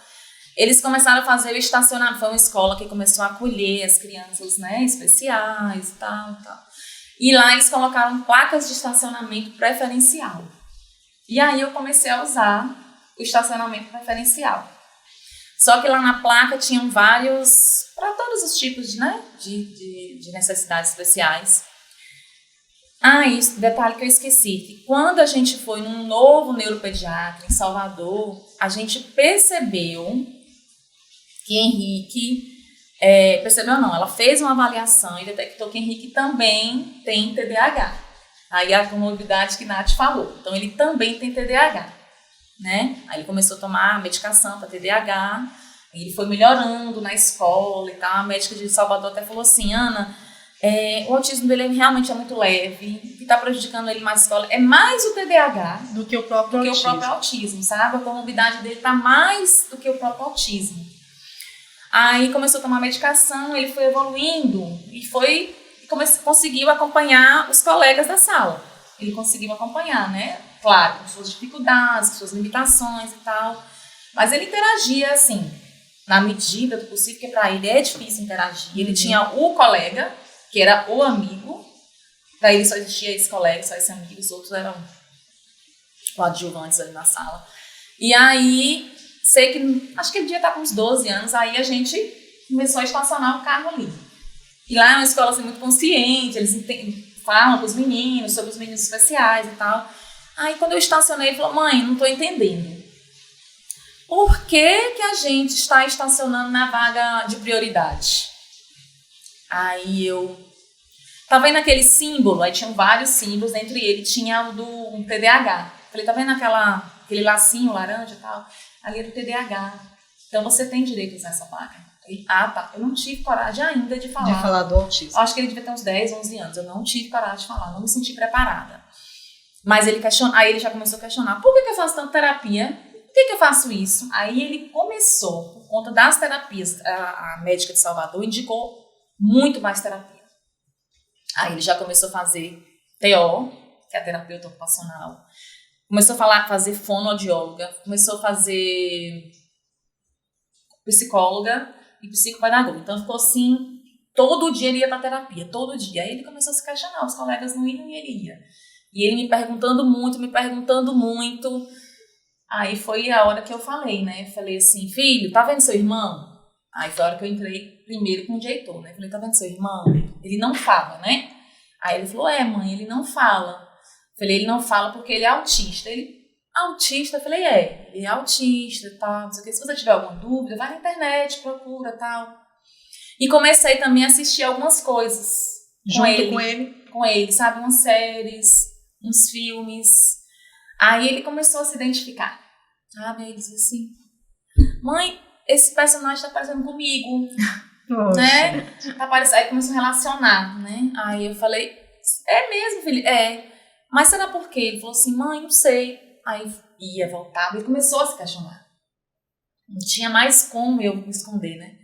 eles começaram a fazer o estacionamento. Foi uma escola que começou a acolher as crianças, né, especiais e tal. E lá eles colocaram placas de estacionamento preferencial. E aí eu comecei a usar o estacionamento preferencial. Só que lá na placa tinham vários, para todos os tipos, né, de necessidades especiais. Isso, detalhe que eu esqueci, que quando a gente foi num novo neuropediatra em Salvador, a gente percebeu que Henrique, percebeu não, ela fez uma avaliação e detectou que Henrique também tem TDAH. Aí a comorbidade que Nath falou, então ele também tem TDAH, né? Aí ele começou a tomar medicação para TDAH, ele foi melhorando na escola e tal, a médica de Salvador até falou assim, Ana, o autismo dele realmente é muito leve, o que está prejudicando ele mais na escola é mais o TDAH do que o próprio autismo, sabe? A comorbidade dele está mais do que o próprio autismo. Aí começou a tomar medicação, ele foi evoluindo e conseguiu acompanhar os colegas da sala. Ele conseguiu acompanhar, né? Claro, com suas dificuldades, com suas limitações e tal. Mas ele interagia, assim, na medida do possível, porque para ele é difícil interagir. Ele tinha o colega, que era o amigo, para ele só existia esse colega, só esse amigo, os outros eram coadjuvantes ali na sala. E aí, sei que, acho que ele devia estar com uns 12 anos, aí a gente começou a estacionar o carro ali. E lá é uma escola assim, muito consciente, eles falam com os meninos, sobre os meninos especiais e tal. Aí quando eu estacionei, ele falou, mãe, não estou entendendo. Por que a gente está estacionando na vaga de prioridade? Aí eu tá vendo aquele símbolo? Aí tinham vários símbolos, entre eles tinha o do TDAH. Falei, tá vendo aquele lacinho laranja e tal? Ali é do TDAH. Então você tem direito a usar essa placa. Tá. Eu não tive coragem ainda de falar. De falar do autismo. Acho que ele devia ter uns 10, 11 anos. Eu não tive coragem de falar, não me senti preparada. Mas ele questionou, aí ele já começou a questionar, por que eu faço tanta terapia? Por que eu faço isso? Aí ele começou, por conta das terapias, a médica de Salvador indicou muito mais terapia. Aí ele já começou a fazer TO, que é a terapeuta ocupacional. Começou a fazer fonoaudióloga, começou a fazer psicóloga e psicopedagoga. Então ficou assim, todo dia ele ia pra terapia, todo dia. Aí ele começou a se questionar, os colegas não iam e ele ia. E ele me perguntando muito. Aí foi a hora que eu falei, né? Falei assim, filho, tá vendo seu irmão? Aí foi a hora que eu entrei primeiro com o diretor, né? Falei, tá vendo seu irmão? Ele não fala, né? Aí ele falou, mãe, ele não fala. Falei, ele não fala porque ele é autista. Ele, autista? Falei, ele é autista e tal, não sei o que. Se você tiver alguma dúvida, vai na internet, procura e tal. E comecei também a assistir algumas coisas. Com ele, sabe? Umas séries, uns filmes. Aí ele começou a se identificar. Sabe? Aí ele dizia assim, mãe, esse personagem tá parecendo comigo. Poxa. Né? Tá parecendo. Aí começou a relacionar, né? Aí eu falei, é mesmo, filho? Mas será por quê? Ele falou assim, mãe, não sei. Aí ia, voltava e começou a se questionar. Não tinha mais como eu me esconder, né?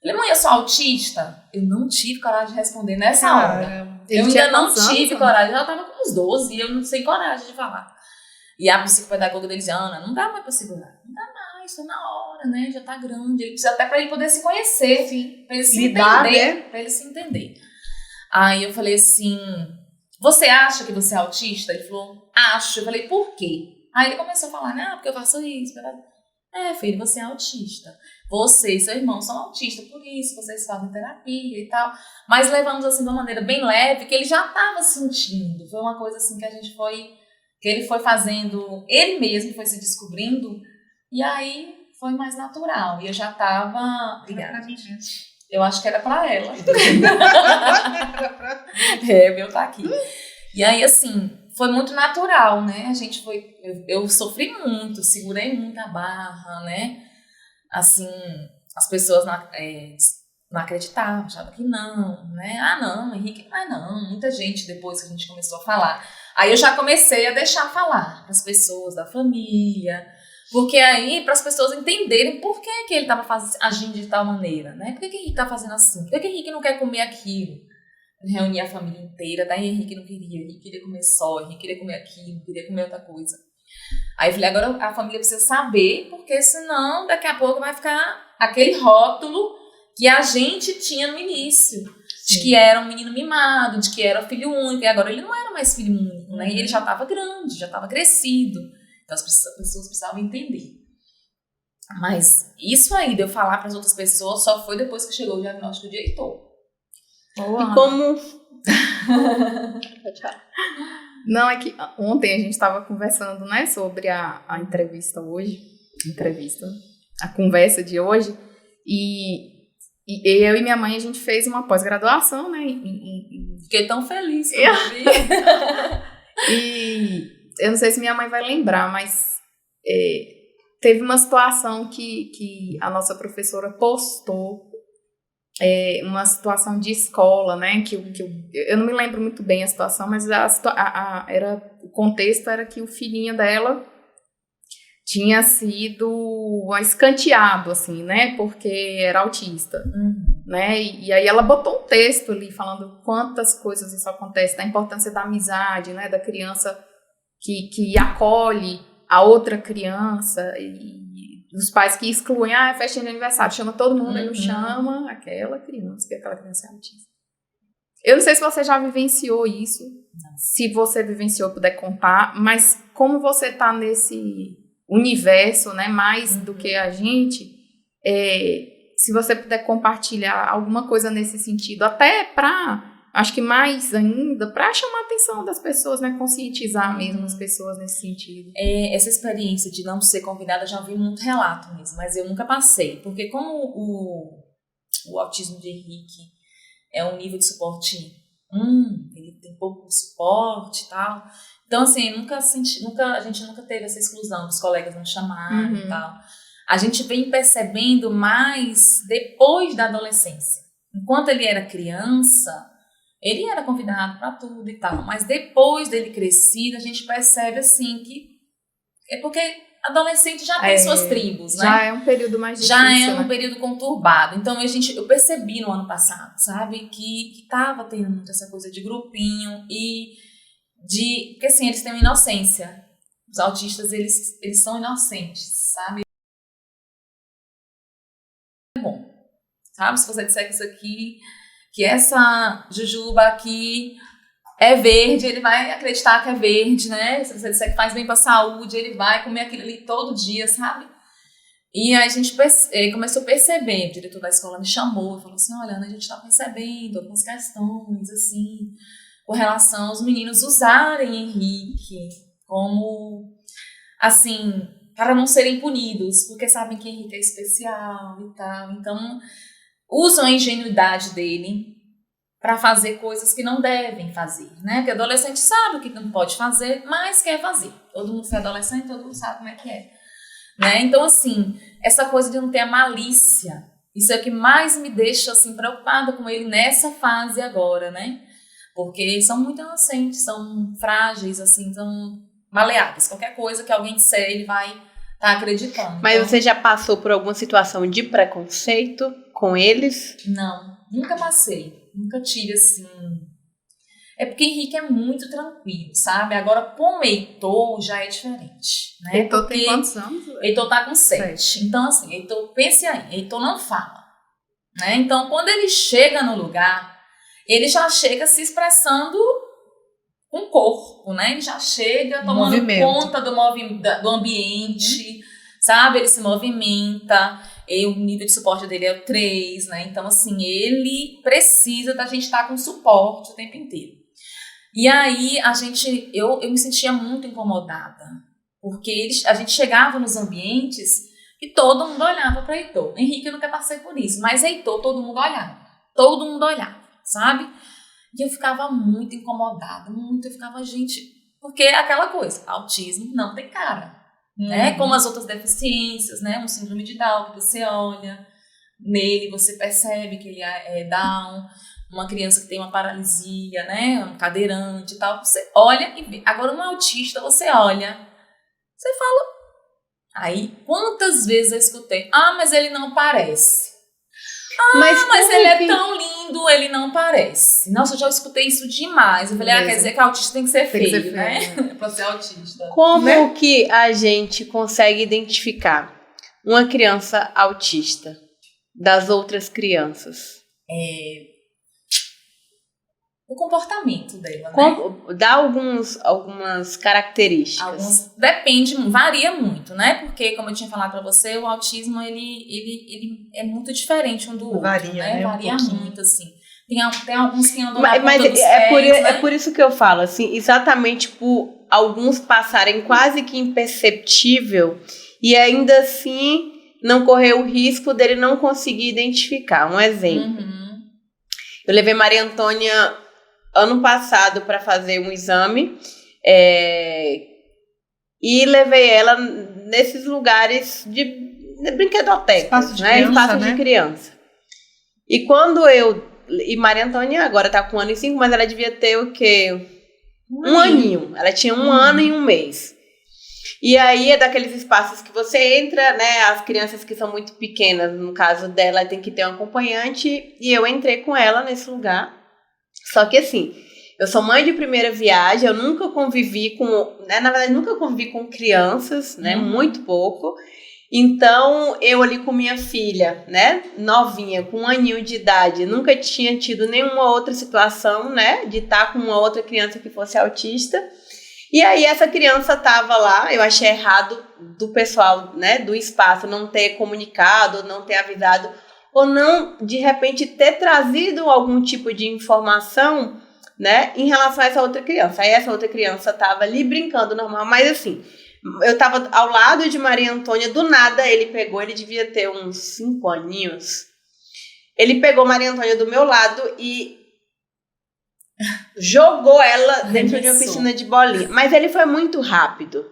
Falei, mãe, eu sou autista? Eu não tive coragem de responder nessa hora. Eu ainda não tive coragem. Ela tava com uns 12 e eu não sei coragem de falar. E a psicopedagoga dele dizia, Ana, não dá mais pra segurar. Não dá mais. isso é na hora, né? Já tá grande. Ele precisa até pra ele poder se conhecer. Sim. Pra ele se Lidar, entender. né? Pra ele se entender. Aí eu falei assim, você acha que você é autista? Ele falou, acho. Eu falei, por quê? Aí ele começou a falar, não, porque eu faço isso. Filho, você é autista. Você e seu irmão são autistas, por isso vocês fazem terapia e tal. Mas levamos assim de uma maneira bem leve, que ele já estava sentindo. Foi uma coisa assim que ele foi fazendo, ele mesmo foi se descobrindo, e aí foi mais natural. E eu já estava... Obrigada. Eu acho que era pra ela. O meu tá aqui. E aí, assim, foi muito natural, né? Eu sofri muito, segurei muito a barra, né? Assim, as pessoas não acreditavam, achavam que não, né? Ah, não, Henrique, mas não. Muita gente, depois que a gente começou a falar. Aí eu já comecei a deixar falar para as pessoas da família. Porque aí, para as pessoas entenderem por que ele estava agindo de tal maneira, né? Por que Henrique está fazendo assim? Por que Henrique não quer comer aquilo? Reunia a família inteira, daí Henrique não queria, Henrique queria comer só, Henrique queria comer aquilo, queria comer outra coisa. Aí eu falei, agora a família precisa saber, porque senão daqui a pouco vai ficar aquele rótulo que a gente tinha no início. De que era um menino mimado, de que era filho único, e agora ele não era mais filho único, né? E ele já estava grande, já estava crescido. Então as pessoas precisavam entender. Mas isso aí de eu falar para as outras pessoas só foi depois que chegou o diagnóstico de Heitor. E como... Não, é que ontem a gente estava conversando, né, sobre a entrevista hoje. A conversa de hoje. E eu e minha mãe, a gente fez uma pós-graduação, né? Fiquei tão feliz. E eu não sei se minha mãe vai lembrar, mas teve uma situação que a nossa professora postou, uma situação de escola, né? Que eu não me lembro muito bem a situação, mas o contexto era que o filhinho dela tinha sido escanteado, assim, né? Porque era autista, né? E aí ela botou um texto ali falando quantas coisas isso acontece, da importância da amizade, né? Da criança que acolhe a outra criança e os pais que excluem, é festinha de aniversário, chama todo mundo, aí não chama aquela criança, porque aquela criança é autista. Eu não sei se você já vivenciou isso, se você vivenciou, puder contar, mas como você tá nesse universo, né, mais do que a gente, se você puder compartilhar alguma coisa nesse sentido, até para, acho que mais ainda, para chamar a atenção das pessoas, né, conscientizar mesmo as pessoas nesse sentido. Essa experiência de não ser convidada, já vi muito relato mesmo, mas eu nunca passei, porque como o autismo de Henrique é um nível de suporte, ele tem pouco suporte e tal, então assim, a gente nunca teve essa exclusão dos colegas não chamarem e tal. A gente vem percebendo mais depois da adolescência. Enquanto ele era criança, ele era convidado para tudo e tal, mas depois dele crescido, a gente percebe assim que é porque adolescente já tem suas tribos, né? Já é um período mais difícil. Já é um período conturbado. Então eu percebi no ano passado, sabe, que tava tendo muito essa coisa de grupinho porque assim, eles têm uma inocência. Os autistas, eles são inocentes, sabe? É bom. Sabe, se você disser que isso aqui, que essa jujuba aqui é verde, ele vai acreditar que é verde, né? Se você disser que faz bem pra saúde, ele vai comer aquilo ali todo dia, sabe? E aí a gente começou a perceber, o diretor da escola me chamou e falou assim, olha, Ana, a gente tá percebendo algumas questões, assim, com relação aos meninos usarem Henrique como, assim, para não serem punidos, porque sabem que Henrique é especial e tal. Então, usam a ingenuidade dele para fazer coisas que não devem fazer, né? Porque adolescente sabe o que não pode fazer, mas quer fazer. Todo mundo foi adolescente, todo mundo sabe como é que é. Né? Então, assim, essa coisa de não ter a malícia, isso é o que mais me deixa, assim, preocupada com ele nessa fase agora, né? Porque são muito inocentes, são frágeis, assim, são maleáveis. Qualquer coisa que alguém disser, ele vai estar acreditando. Mas então, você já passou por alguma situação de preconceito com eles? Não, nunca passei. Nunca tive, assim... É porque Henrique é muito tranquilo, sabe? Agora, com o Heitor já é diferente, né? Heitor porque tem quantos anos? Heitor tá com 7. Então, assim, Heitor, pense aí, Heitor não fala, né? Então, quando ele chega no lugar, ele já chega se expressando com o corpo, né? Ele já chega tomando conta do ambiente, sabe? Ele se movimenta, e o nível de suporte dele é o 3, né? Então, assim, ele precisa da gente estar com suporte o tempo inteiro. E aí, eu me sentia muito incomodada, porque a gente chegava nos ambientes e todo mundo olhava para Heitor. Henrique, eu nunca passei por isso, mas Heitor, todo mundo olhava, sabe? E eu ficava muito incomodada, eu ficava, gente, porque é aquela coisa, autismo não tem cara, né? Como as outras deficiências, né? Um síndrome de Down, que você olha nele, você percebe que ele é Down, uma criança que tem uma paralisia, né? Um cadeirante e tal, você olha e vê. Agora, um autista, você olha, você fala. Aí, quantas vezes eu escutei? Mas ele não parece. Mas ele é tão lindo, ele não parece. Nossa, eu já escutei isso demais. Eu falei, quer dizer que autista tem que ser feio, né? Pra ser autista. Como que a gente consegue identificar uma criança autista das outras crianças? O comportamento dela, né? Dá algumas características. Varia muito, né? Porque, como eu tinha falado pra você, o autismo, ele é muito diferente um do outro, né? Varia muito, assim. Tem alguns que andam na ponta dos pés, né? É por isso que eu falo, assim, exatamente por alguns passarem quase que imperceptível e ainda assim não correr o risco dele não conseguir identificar. Um exemplo. Eu levei Maria Antônia ano passado para fazer um exame e levei ela nesses lugares de brinquedotecas, espaço de criança. E quando e Maria Antônia agora tá com 1 ano e 5, mas ela devia ter o quê? Um aninho. Ela tinha 1 ano e 1 mês. E aí é daqueles espaços que você entra, né? As crianças que são muito pequenas, no caso dela, tem que ter um acompanhante. E eu entrei com ela nesse lugar. Só que assim, eu sou mãe de primeira viagem, eu nunca convivi na verdade, nunca convivi com crianças, né? Muito pouco. Então, eu ali com minha filha, né? Novinha, com 1 aninho de idade, nunca tinha tido nenhuma outra situação, né? De estar com uma outra criança que fosse autista. E aí essa criança estava lá, eu achei errado do pessoal, né, do espaço não ter comunicado, não ter avisado, ou não, de repente, ter trazido algum tipo de informação, né, em relação a essa outra criança. Aí essa outra criança estava ali brincando normal, mas assim, eu estava ao lado de Maria Antônia, do nada ele devia ter uns 5 aninhos, ele pegou Maria Antônia do meu lado e jogou ela dentro de uma piscina de bolinha. Mas ele foi muito rápido.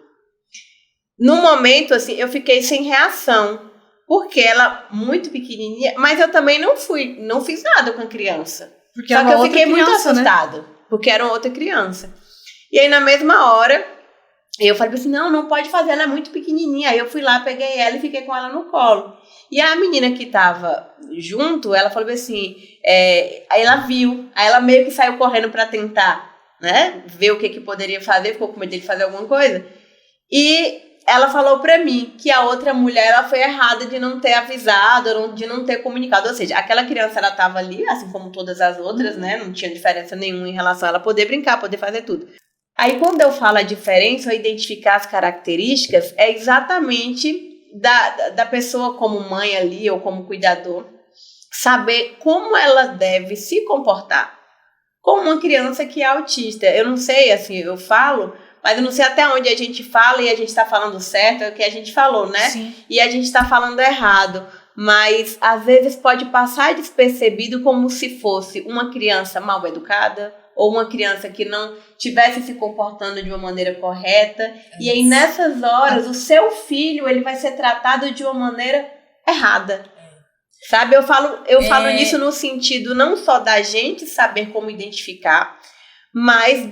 No momento, assim, eu fiquei sem reação. Porque ela, muito pequenininha, mas eu também não fiz nada com a criança. Só que eu fiquei muito assustada, né? Porque era outra criança. E aí, na mesma hora, eu falei assim, não pode fazer, ela é muito pequenininha. Aí eu fui lá, peguei ela e fiquei com ela no colo. E a menina que tava junto, ela falou assim, aí ela viu, aí ela meio que saiu correndo pra tentar, né, ver o que poderia fazer, ficou com medo de fazer alguma coisa. E ela falou pra mim que a outra mulher, ela foi errada de não ter avisado, de não ter comunicado. Ou seja, aquela criança, ela tava ali, assim como todas as outras, né, não tinha diferença nenhuma em relação a ela poder brincar, poder fazer tudo. Aí, quando eu falo a diferença, ou identificar as características, é exatamente da pessoa como mãe ali, ou como cuidador, saber como ela deve se comportar com uma criança que é autista. Eu não sei, assim, eu falo, mas eu não sei até onde a gente fala e a gente está falando certo, é o que a gente falou, né? Sim. E a gente está falando errado. Mas, às vezes, pode passar despercebido como se fosse uma criança mal educada, ou uma criança que não estivesse se comportando de uma maneira correta. E aí, nessas horas, o seu filho, ele vai ser tratado de uma maneira errada. Sabe? Eu falo nisso no sentido não só da gente saber como identificar, mas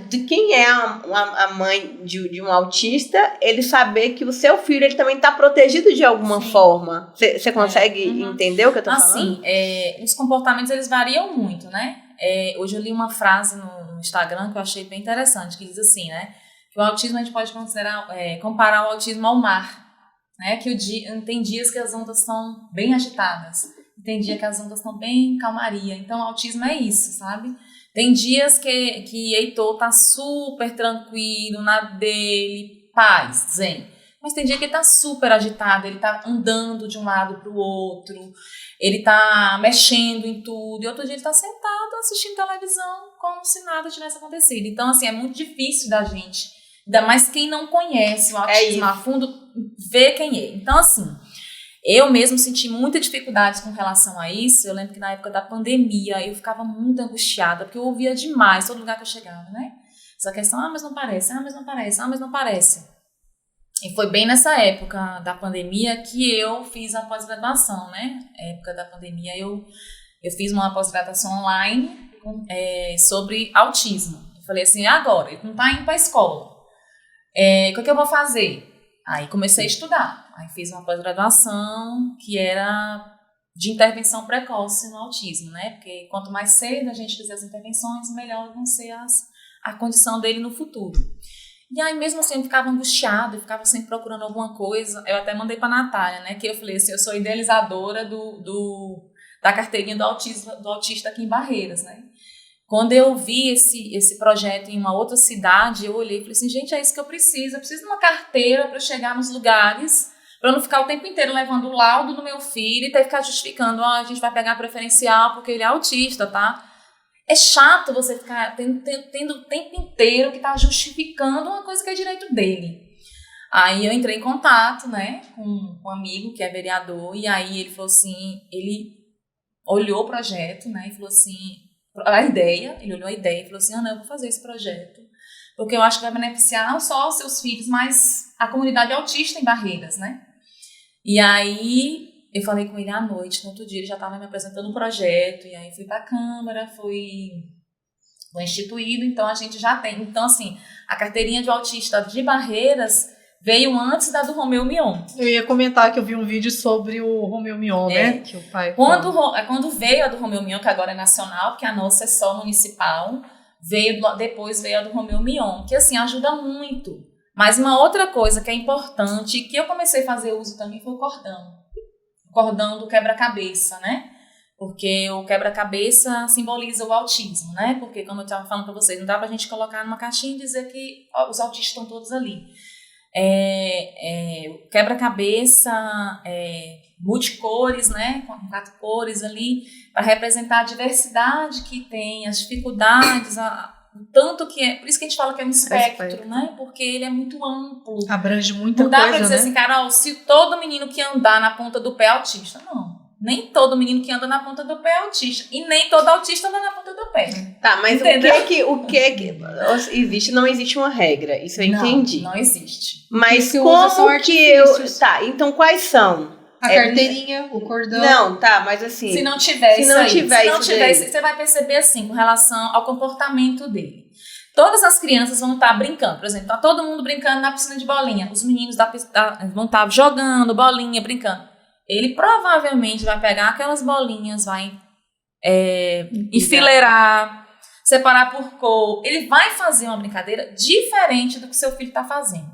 de quem é a mãe de um autista, ele saber que o seu filho, ele também está protegido de alguma forma. Você consegue entender o que eu tô falando? Assim, os comportamentos, eles variam muito, né? Hoje eu li uma frase no Instagram que eu achei bem interessante, que diz assim, né? Que o autismo a gente pode comparar o autismo ao mar, né? Que tem dias que as ondas estão bem agitadas, tem dia que as ondas estão bem em calmaria. Então, o autismo é isso, sabe? Tem dias que Heitor tá super tranquilo, na dele, paz, zen. Mas tem dia que ele tá super agitado, ele tá andando de um lado pro outro, ele tá mexendo em tudo, e outro dia ele tá sentado assistindo televisão como se nada tivesse acontecido. Então, assim, é muito difícil da gente, ainda mais quem não conhece o autismo a fundo, ver quem é. Então, assim, eu mesmo senti muita dificuldade com relação a isso. Eu lembro que na época da pandemia eu ficava muito angustiada, porque eu ouvia demais, todo lugar que eu chegava, né? Essa questão, mas não parece, mas não parece, mas não parece. E foi bem nessa época da pandemia que eu fiz a pós-graduação, né? Época da pandemia eu fiz uma pós-graduação online sobre autismo. Eu falei assim, agora, ele não tá indo pra escola. O que eu vou fazer? Aí comecei a estudar. Aí fiz uma pós-graduação que era de intervenção precoce no autismo, né? Porque quanto mais cedo a gente fizer as intervenções, melhor vão ser a condição dele no futuro. E aí, mesmo assim, eu ficava angustiada, eu ficava sempre procurando alguma coisa. Eu até mandei pra Natália, né? Que eu falei assim, eu sou idealizadora da carteirinha do autista aqui em Barreiras, né? Quando eu vi esse projeto em uma outra cidade, eu olhei e falei assim, gente, é isso que eu preciso de uma carteira para eu chegar nos lugares, para eu não ficar o tempo inteiro levando o laudo do meu filho e ter que ficar justificando, a gente vai pegar preferencial porque ele é autista, tá? É chato você ficar tendo o tempo inteiro que tá justificando uma coisa que é direito dele. Aí eu entrei em contato, né, com um amigo que é vereador, e aí ele falou assim, ele olhou o projeto, né, e falou assim, ele olhou a ideia e falou assim, Ana, eu vou fazer esse projeto, porque eu acho que vai beneficiar não só os seus filhos, mas a comunidade autista em Barreiras, né? E aí eu falei com ele à noite, no outro dia ele já estava me apresentando o projeto, e aí fui para a Câmara, foi instituído, então a gente já tem. Então, assim, a carteirinha de autista de Barreiras veio antes da do Romeu Mion. Eu ia comentar que eu vi um vídeo sobre o Romeu Mion, né? Que o pai quando veio a do Romeu Mion, que agora é nacional, porque a nossa é só municipal, depois veio a do Romeu Mion, que assim, ajuda muito. Mas uma outra coisa que é importante, que eu comecei a fazer uso também, foi o cordão. O cordão do quebra-cabeça, né? Porque o quebra-cabeça simboliza o autismo, né? Porque, como eu estava falando para vocês, não dá pra gente colocar numa caixinha e dizer que os autistas estão todos ali. Quebra-cabeça, multicores, né? Com 4 cores ali, para representar a diversidade que tem, as dificuldades, tanto que por isso que a gente fala que é um espectro, né? Porque ele é muito amplo. Abrange muita coisa, não dá pra dizer, né? assim, Carol, se todo menino que andar na ponta do pé é autista. Não. Nem todo menino que anda na ponta do pé é autista. E nem todo autista anda na ponta do pé. Tá, mas entendeu? o que existe? Não existe uma regra. Isso eu entendi. Não existe. Mas que como que eu... Tá, então quais são? A carteirinha, o cordão. Não, tá, mas assim... Se não tiver isso, você vai perceber assim, com relação ao comportamento dele. Todas as crianças vão estar brincando. Por exemplo, tá todo mundo brincando na piscina de bolinha. Os meninos vão estar jogando bolinha, brincando. Ele provavelmente vai pegar aquelas bolinhas, vai enfileirar, separar por cor. Ele vai fazer uma brincadeira diferente do que seu filho está fazendo.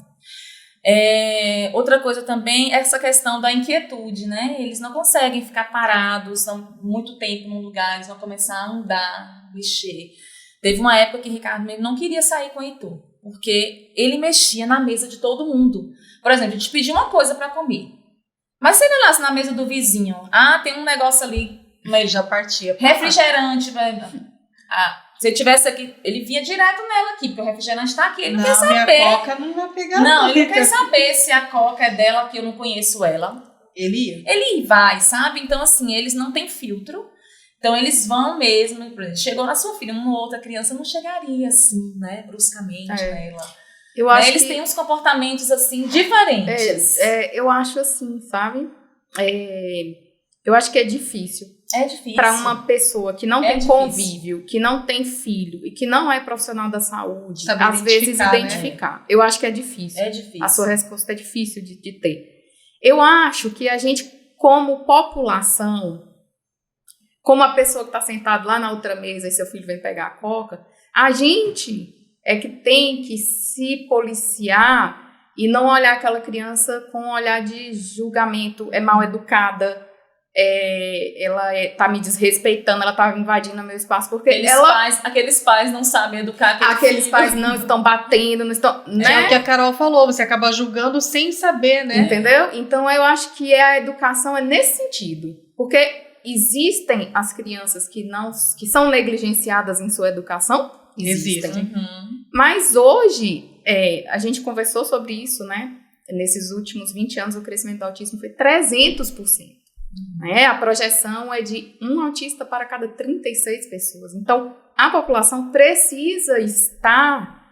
Outra coisa também é essa questão da inquietude, né? Eles não conseguem ficar parados muito tempo num lugar, eles vão começar a andar, mexer. Teve uma época que Ricardo mesmo não queria sair com o Heitor, porque ele mexia na mesa de todo mundo. Por exemplo, a gente pedia uma coisa para comer, mas se ele olhasse na mesa do vizinho, tem um negócio ali, ele já partia. Refrigerante, se ele tivesse aqui, ele via direto nela aqui, porque o refrigerante está aqui, ele não quer saber. Minha Coca não vai pegar. Não, ele não quer saber se a Coca é dela, que eu não conheço ela. Ele vai, sabe? Então, assim, eles não têm filtro. Então, eles vão mesmo, por exemplo, chegou na sua filha, uma outra criança não chegaria assim, né, bruscamente nela. Eu acho eles têm uns comportamentos, assim, diferentes. Eu acho assim, sabe? Eu acho que é difícil. É difícil. Para uma pessoa que não tem convívio, que não tem filho e que não é profissional da saúde, às vezes identificar. Né? Eu acho que é difícil. É difícil. A sua resposta é difícil de ter. Eu acho que a gente, como população, como a pessoa que está sentada lá na outra mesa e seu filho vem pegar a coca, a gente é que tem que se policiar e não olhar aquela criança com um olhar de julgamento, é mal educada, ela tá me desrespeitando, ela tá invadindo o meu espaço, porque aqueles pais não sabem educar aqueles pais não estão batendo, não estão, né? É o que a Carol falou, você acaba julgando sem saber, né? Entendeu? Então eu acho que a educação é nesse sentido, porque existem as crianças que são negligenciadas em sua educação, existem. Mas hoje, a gente conversou sobre isso, né? Nesses últimos 20 anos, o crescimento do autismo foi 300%. A projeção é de um autista para cada 36 pessoas. Então, a população precisa estar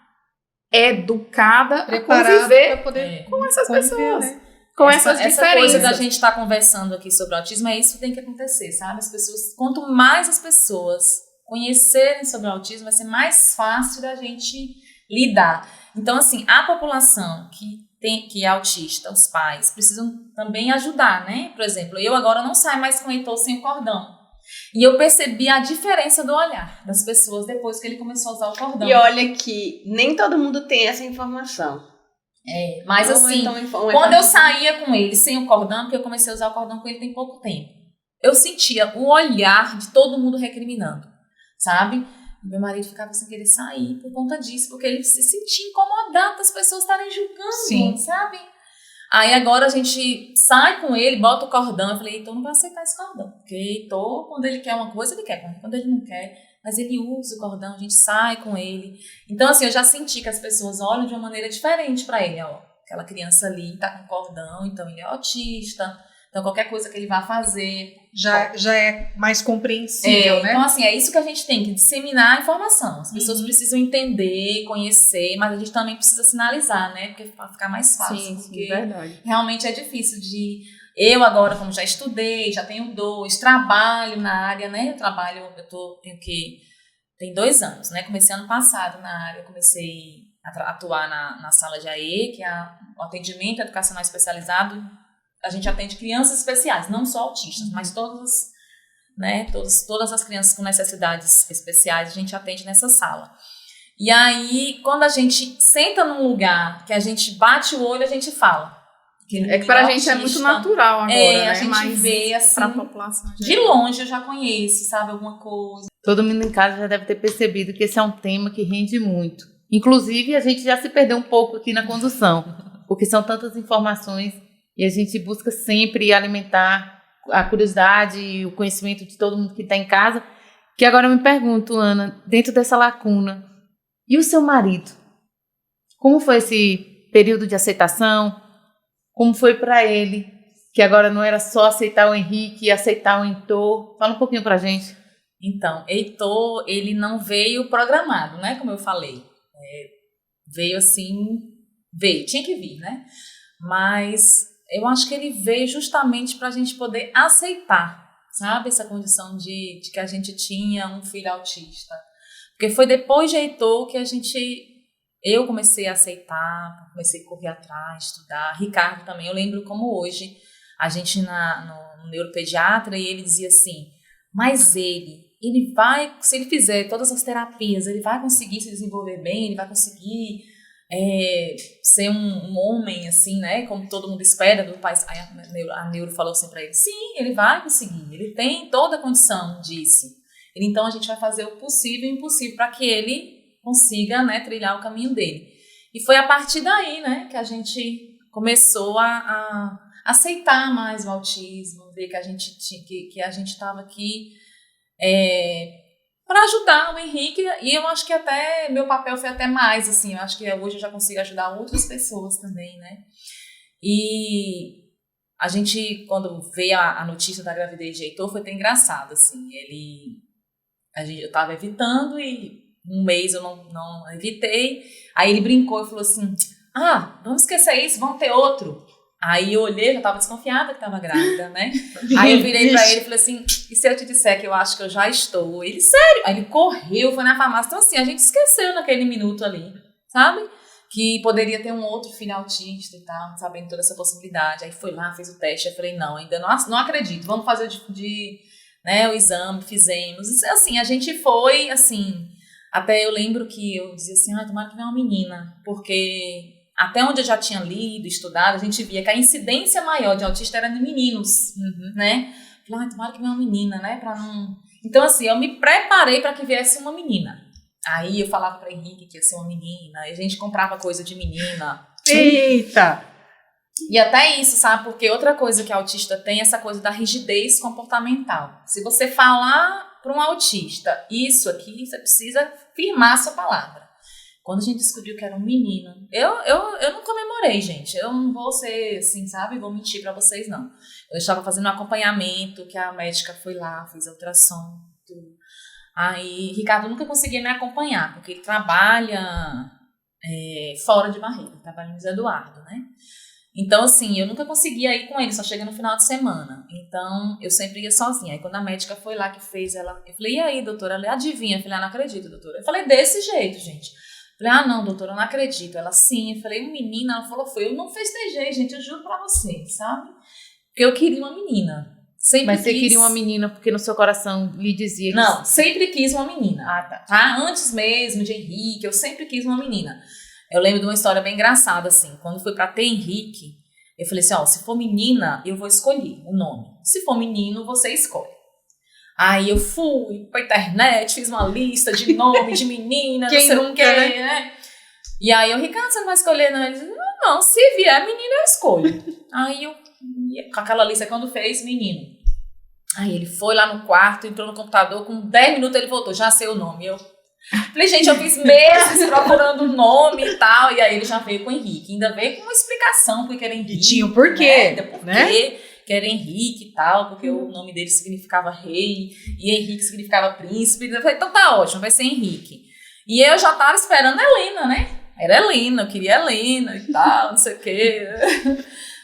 educada, preparada a conviver para poder com essas pessoas. Né? Com essas diferenças. Essa coisa da gente estar conversando aqui sobre o autismo, isso que tem que acontecer, sabe? As pessoas, quanto mais as pessoas conhecerem sobre o autismo, vai ser mais fácil da gente lidar. Então, assim, a população que é autista, os pais, precisam também ajudar, né? Por exemplo, eu agora não saio mais com o Heitor sem o cordão. E eu percebi a diferença do olhar das pessoas depois que ele começou a usar o cordão. E olha que nem todo mundo tem essa informação. Mas não, assim, quando eu saía com ele sem o cordão, porque eu comecei a usar o cordão com ele tem pouco tempo, eu sentia o olhar de todo mundo recriminando, sabe? Meu marido ficava sem querer sair por conta disso, porque ele se sentia incomodado das pessoas estarem julgando, sabe? Aí agora a gente sai com ele, bota o cordão. Eu falei, Heitor não vai aceitar esse cordão, porque Heitor, quando ele quer uma coisa, ele quer. Quando ele não quer, mas ele usa o cordão, a gente sai com ele. Então, assim, eu já senti que as pessoas olham de uma maneira diferente para ele. Ó, aquela criança ali tá com cordão, então ele é autista. Então, qualquer coisa que ele vá fazer... Já é mais compreensível, né? Então, assim, é isso que a gente tem que disseminar a informação. As pessoas precisam entender, conhecer, mas a gente também precisa sinalizar, né? Porque para ficar mais fácil. Sim, verdade. Realmente é difícil de... Eu agora, como já estudei, já tenho 2, trabalho na área, né? Tem 2 anos, né? Comecei ano passado na área, comecei a atuar na sala de AE, que é o atendimento educacional especializado. A gente atende crianças especiais, não só autistas, mas todas, né, todas as crianças com necessidades especiais a gente atende nessa sala. E aí, quando a gente senta num lugar que a gente bate o olho, a gente fala. Que pra gente é muito natural agora, né? A gente vê assim, pra população de longe eu já conheço, sabe, alguma coisa. Todo mundo em casa já deve ter percebido que esse é um tema que rende muito. Inclusive, a gente já se perdeu um pouco aqui na condução, porque são tantas informações. E a gente busca sempre alimentar a curiosidade e o conhecimento de todo mundo que está em casa. Que agora eu me pergunto, Ana, dentro dessa lacuna, e o seu marido? Como foi esse período de aceitação? Como foi para ele? Que agora não era só aceitar o Henrique e aceitar o Heitor. Fala um pouquinho para a gente. Então, Heitor, ele não veio programado, né? Como eu falei. Veio assim, tinha que vir, né? Mas... eu acho que ele veio justamente para a gente poder aceitar, sabe? Essa condição de que a gente tinha um filho autista. Porque foi depois de Heitor que eu comecei a aceitar, comecei a correr atrás, estudar. Ricardo também, eu lembro como hoje, a gente no neuropediatra, e ele dizia assim, mas ele vai, se ele fizer todas as terapias, ele vai conseguir se desenvolver bem, ele vai conseguir... ser um homem, assim, né, como todo mundo espera do pai. Aí a neuro falou assim pra ele, sim, ele vai conseguir, ele tem toda a condição disso. Então a gente vai fazer o possível e o impossível para que ele consiga, né, trilhar o caminho dele. E foi a partir daí, né, que a gente começou a aceitar mais o autismo, ver que a gente estava aqui para ajudar o Henrique, e eu acho que até meu papel foi até mais, assim, eu acho que hoje eu já consigo ajudar outras pessoas também, né? E a gente, quando veio a notícia da gravidez de Heitor, foi até engraçado, assim, eu estava evitando e um mês eu não evitei, aí ele brincou e falou assim, vamos esquecer isso, vamos ter outro. Aí eu olhei, já tava desconfiada que tava grávida, né? Aí eu virei pra ele e falei assim, e se eu te disser que eu acho que eu já estou? Ele, sério? Aí ele correu, foi na farmácia. Então assim, a gente esqueceu naquele minuto ali, sabe? Que poderia ter um outro filho autista e tal, sabendo toda essa possibilidade. Aí foi lá, fez o teste, eu falei, não, ainda não acredito, vamos fazer né, o exame, fizemos. Assim, a gente foi, assim, até eu lembro que eu dizia assim, tomara que venha uma menina, porque até onde eu já tinha lido, estudado, a gente via que a incidência maior de autista era de meninos, né? Falei, tomara que venha uma menina, né, pra não... Então, assim, eu me preparei para que viesse uma menina. Aí eu falava para Henrique que ia ser uma menina, e a gente comprava coisa de menina. Eita! E até isso, sabe? Porque outra coisa que autista tem é essa coisa da rigidez comportamental. Se você falar para um autista isso aqui, você precisa firmar a sua palavra. Quando a gente descobriu que era um menino, eu não comemorei, gente. Eu não vou ser assim, sabe? Vou mentir para vocês, não. Eu estava fazendo um acompanhamento, que a médica foi lá, fez a ultrassom, tudo. Aí, Ricardo nunca conseguia me acompanhar, porque ele trabalha fora de Barreira, ele trabalha em José Eduardo, né? Então, assim, eu nunca conseguia ir com ele, só chega no final de semana. Então, eu sempre ia sozinha. Aí, quando a médica foi lá que fez, eu falei, e aí, doutora? Ela, adivinha? Eu falei, não acredito, doutora. Eu falei, desse jeito, gente. Eu falei, não, doutora, eu não acredito. Ela, sim. Eu falei, menina? Ela falou, foi. Eu não festejei, gente, eu juro pra você, sabe? Porque eu queria uma menina. Mas você queria uma menina porque no seu coração lhe dizia que... Não, sempre quis uma menina. Tá? Antes mesmo de Henrique, eu sempre quis uma menina. Eu lembro de uma história bem engraçada, assim. Quando fui pra ter Henrique, eu falei assim, se for menina, eu vou escolher o nome. Se for menino, você escolhe. Aí eu fui pra internet, fiz uma lista de nome de menina, Quem não sei nunca, o quê, né? E aí eu, Ricardo, você não vai escolher, não? Ele disse, não, se vier menina, eu escolho. Aí eu, com aquela lista, quando fez, menino. Aí ele foi lá no quarto, entrou no computador, com 10 minutos ele voltou, já sei o nome. Eu falei, gente, eu fiz meses procurando o nome e tal, e aí ele já veio com o Henrique. Ainda veio com uma explicação porque era Henrique. E tinha o porquê, né? Que era Henrique e tal, porque o nome dele significava rei, e Henrique significava príncipe. Eu falei, então tá ótimo, vai ser Henrique. E eu já tava esperando a Helena, né? Era Helena, eu queria Helena e tal, não sei o quê.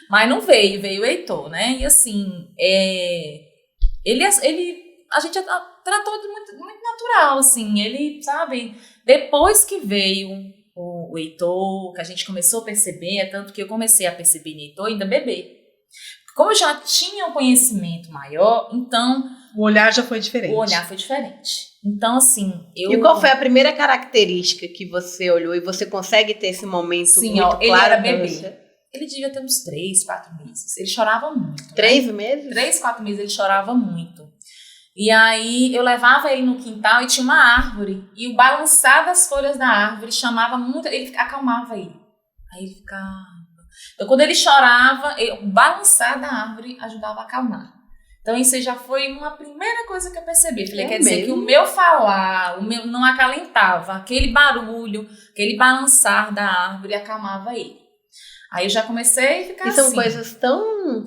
Mas não veio, veio o Heitor, né? E assim, a gente tratou de muito natural, assim. Ele, sabe, depois que veio o Heitor, que a gente começou a perceber, tanto que eu comecei a perceber no Heitor ainda bebê. Como eu já tinha um conhecimento maior, então... O olhar já foi diferente. O olhar foi diferente. Então, assim, E qual foi a primeira característica que você olhou e você consegue ter esse momento muito claro? Ele era bebê. Ele devia ter uns 3, 4 meses. Ele chorava muito. 3 meses? 3, 4 meses ele chorava muito. E aí eu levava ele no quintal e tinha uma árvore. E o balançar das folhas da árvore chamava muito, ele acalmava ele. Aí ele ficava... Então quando ele chorava, o balançar da árvore ajudava a acalmar. Então isso já foi uma primeira coisa que eu percebi. Falei, quer dizer que o meu falar, o meu não acalentava. Aquele barulho, aquele balançar da árvore acalmava ele. Aí eu já comecei a ficar assim. E são coisas tão...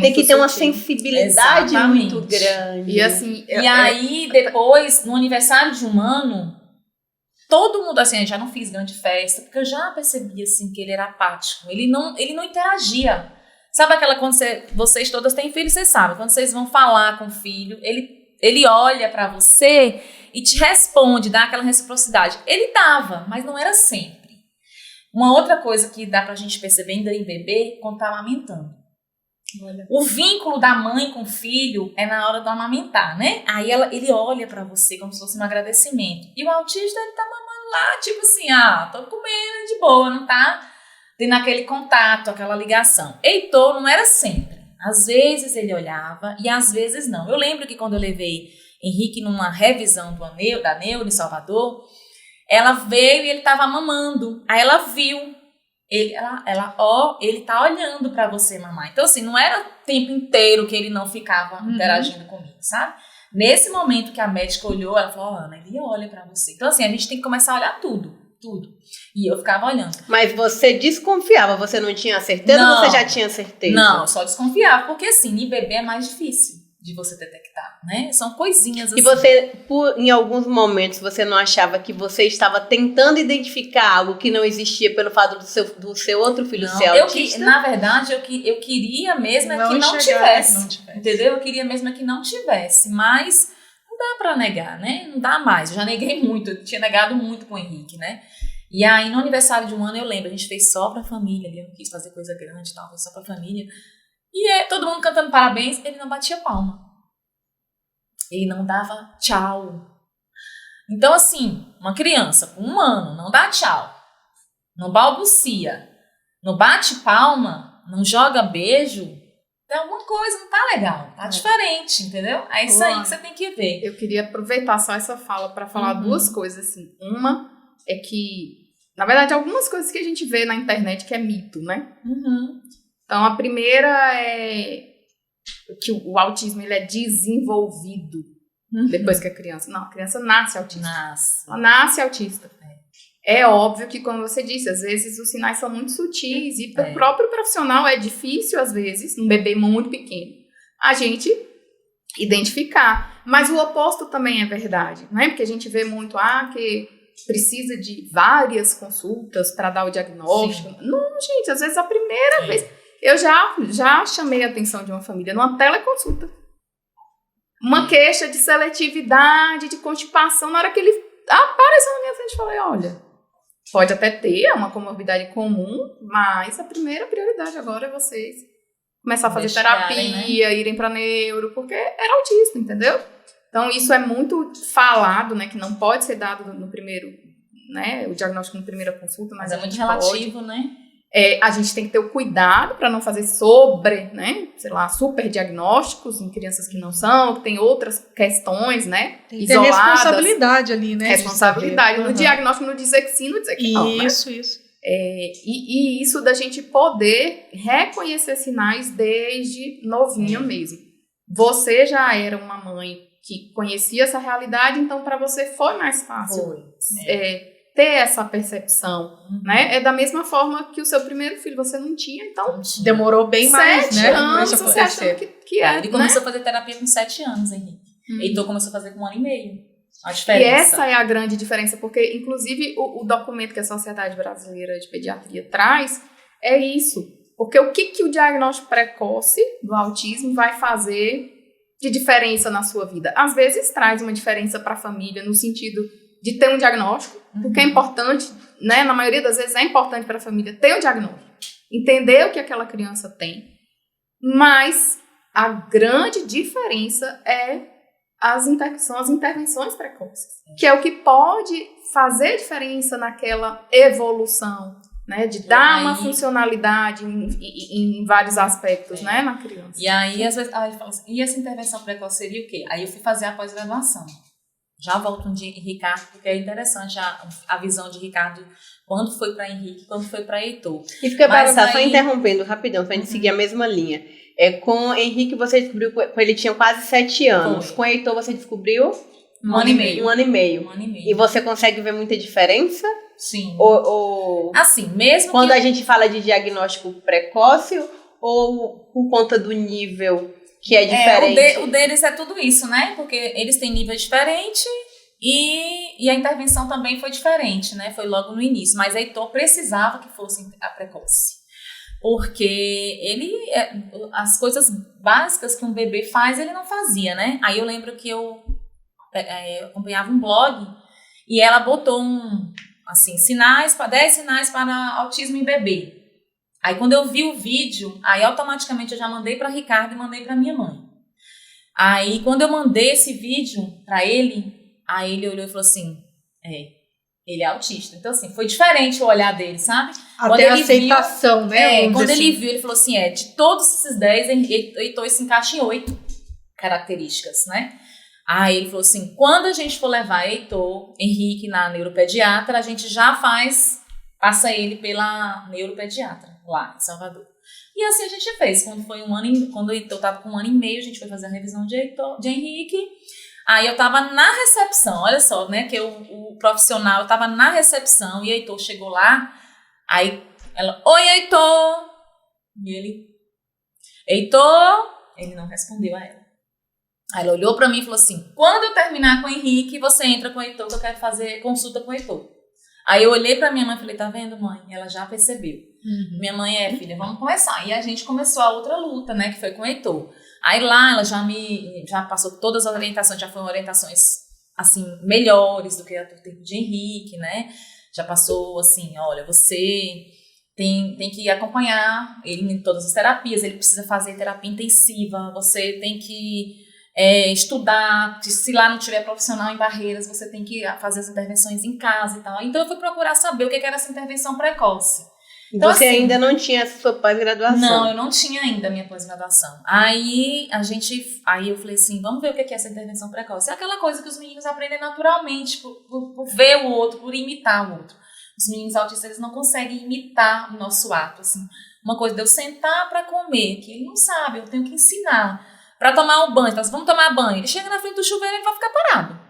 tem que ter uma sensibilidade muito grande. E assim... E aí, depois, no aniversário de 1 ano, todo mundo, assim, eu já não fiz grande festa, porque eu já percebi, assim, que ele era apático. Ele não interagia. Sabe aquela, quando vocês todas têm filhos, vocês sabem, quando vocês vão falar com o filho, ele olha pra você e te responde, dá aquela reciprocidade. Ele dava, mas não era sempre. Uma outra coisa que dá pra gente perceber ainda em bebê, quando tá amamentando. Olha. O vínculo da mãe com o filho é na hora do amamentar, né? Aí ele olha pra você como se fosse um agradecimento. E o autista, ele tá mamando lá, tipo assim, tô comendo de boa, não tá tendo aquele contato, aquela ligação. Heitor não era sempre. Às vezes ele olhava e às vezes não. Eu lembro que quando eu levei Henrique numa revisão da Neuro em Salvador, ela veio e ele tava mamando. Aí ela viu. Ele tá olhando pra você, mamãe. Então, assim, não era o tempo inteiro que ele não ficava interagindo comigo, sabe? Nesse momento que a médica olhou, ela falou, Ana, ele olha pra você. Então, assim, a gente tem que começar a olhar tudo. E eu ficava olhando. Mas você desconfiava? Você não tinha certeza ou você já tinha certeza? Não, eu só desconfiava. Porque, assim, em bebê é mais difícil de você detectar, né? São coisinhas assim. E você, em alguns momentos, você não achava que você estava tentando identificar algo que não existia pelo fato do seu outro filho ser autista? Na verdade, eu queria mesmo que não tivesse. Entendeu? Eu queria mesmo que não tivesse. Mas não dá pra negar, né? Não dá mais. Eu já neguei muito. Eu tinha negado muito com o Henrique, né? E aí, no aniversário de 1 ano, eu lembro, a gente fez só pra família. Eu não quis fazer coisa grande e tal, fez só pra família. E todo mundo cantando parabéns, ele não batia palma. ele não dava tchau. Então, assim, uma criança com 1 ano não dá tchau, não balbucia, não bate palma, não joga beijo, tem alguma coisa, não tá legal, tá diferente, entendeu? É isso aí que você tem que ver. Eu queria aproveitar só essa fala para falar duas coisas, assim. Uma é que, na verdade, algumas coisas que a gente vê na internet que é mito, né? Então, a primeira é que o autismo ele é desenvolvido depois que a criança... Não, a criança nasce autista. Ela nasce autista. É óbvio que, como você disse, às vezes os sinais são muito sutis e para o próprio profissional é difícil, às vezes, um bebê muito pequeno, a gente identificar. Mas o oposto também é verdade, né? Porque a gente vê muito, que precisa de várias consultas para dar o diagnóstico. Sim. Não, gente, às vezes a primeira vez... Eu já chamei a atenção de uma família numa teleconsulta. Uma queixa de seletividade, de constipação, na hora que ele apareceu na minha frente, eu falei, olha, pode até ter, é uma comorbidade comum, mas a primeira prioridade agora é vocês começar a fazer terapia, né? Irem para neuro, porque era autista, entendeu? Então, isso é muito falado, né, que não pode ser dado no primeiro, né, o diagnóstico na primeira consulta, mas é muito relativo, né? A gente tem que ter o cuidado para não fazer né, super diagnósticos em crianças que não são, que tem outras questões, né, tem que isoladas. Ter responsabilidade ali, né? Responsabilidade. No diagnóstico, não dizer que sim, não dizer que não, né? Isso. E isso da gente poder reconhecer sinais desde novinho mesmo. Você já era uma mãe que conhecia essa realidade, então para você foi mais fácil ter essa percepção, né? É da mesma forma que o seu primeiro filho você não tinha, então demorou bem mais, 7 anos você achando que é. Ele começou a fazer terapia com 7 anos, Henrique. Heitor começou a fazer com 1 ano e meio. A diferença. E essa é a grande diferença, porque inclusive o documento que a Sociedade Brasileira de Pediatria traz é isso. Porque o que o diagnóstico precoce do autismo vai fazer de diferença na sua vida? Às vezes traz uma diferença para a família no sentido de ter um diagnóstico, porque é importante, né? Na maioria das vezes é importante para a família ter um diagnóstico, entender o que aquela criança tem, mas a grande diferença são as intervenções precoces, que é o que pode fazer diferença naquela evolução, né? De dar uma funcionalidade em vários aspectos, né? Na criança. E aí, às vezes, fala assim, e essa intervenção precoce seria o quê? Aí eu fui fazer a pós-graduação. Já volto um dia em Ricardo, porque é interessante a visão de Ricardo, quando foi para Henrique, quando foi para Heitor. E fica barato, só interrompendo rapidão, pra gente seguir a mesma linha. Com Henrique você descobriu, com ele tinha quase 7 anos. Com Heitor você descobriu? 1 ano e meio. 1 ano e meio. E você consegue ver muita diferença? Sim. Ou assim, mesmo quando a gente fala de diagnóstico precoce, ou por conta do nível que é diferente? O deles é tudo isso, né? Porque eles têm nível diferente e a intervenção também foi diferente, né? Foi logo no início. Mas Heitor precisava que fosse a precoce. Porque as coisas básicas que um bebê faz, ele não fazia, né? Aí eu lembro que eu acompanhava um blog e ela botou 10 sinais para autismo em bebê. Aí quando eu vi o vídeo, aí automaticamente eu já mandei para Ricardo e mandei para minha mãe. Aí quando eu mandei esse vídeo para ele, aí ele olhou e falou assim, ele é autista. Então assim, foi diferente o olhar dele, sabe? Até a aceitação, né? Quando ele viu, ele falou assim, de todos esses 10, Heitor se encaixa em 8 características, né? Aí ele falou assim, quando a gente for levar Henrique na neuropediatra, a gente já passa ele pela neuropediatra lá em Salvador. E assim a gente fez. Quando o Heitor estava com 1 ano e meio, a gente foi fazer a revisão de Henrique. Aí eu estava na recepção, olha só, né? Que o profissional, eu estava na recepção e Heitor chegou lá. Aí ela, oi, Heitor! E ele, Heitor! Ele não respondeu a ela. Aí ela olhou pra mim e falou assim, quando eu terminar com o Henrique, você entra com o Heitor, que eu quero fazer consulta com o Heitor. Aí eu olhei pra minha mãe e falei, tá vendo, mãe? Ela já percebeu. Minha mãe filha, vamos começar. E a gente começou a outra luta, né, que foi com o Heitor. Aí lá ela já passou todas as orientações, já foram orientações, assim, melhores do que a do tempo de Henrique, né? Já passou, assim, olha, você tem que acompanhar ele em todas as terapias, ele precisa fazer terapia intensiva, você tem que estudar, se lá não tiver profissional em Barreiras, você tem que fazer as intervenções em casa e tal. Então eu fui procurar saber o que era essa intervenção precoce. Então, você assim, ainda não tinha essa sua pós-graduação? Não, eu não tinha ainda a minha pós-graduação. Aí eu falei assim, vamos ver o que é essa intervenção precoce. É aquela coisa que os meninos aprendem naturalmente, por ver o outro, por imitar o outro. Os meninos autistas, eles não conseguem imitar o nosso ato, assim. Uma coisa de eu sentar para comer, que ele não sabe, eu tenho que ensinar. Para tomar um banho, então, vamos tomar banho. Ele chega na frente do chuveiro e ele vai ficar parado.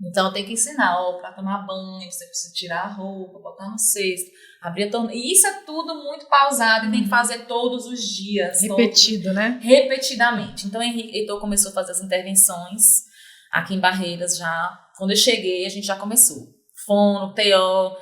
Então eu tenho que ensinar, para tomar banho, você precisa tirar a roupa, botar no cesto, abrir a torneira. E isso é tudo muito pausado e tem que fazer todos os dias. Repetido, né? Repetidamente. Então o Heitor começou a fazer as intervenções aqui em Barreiras já. Quando eu cheguei, a gente já começou. Fono, TO,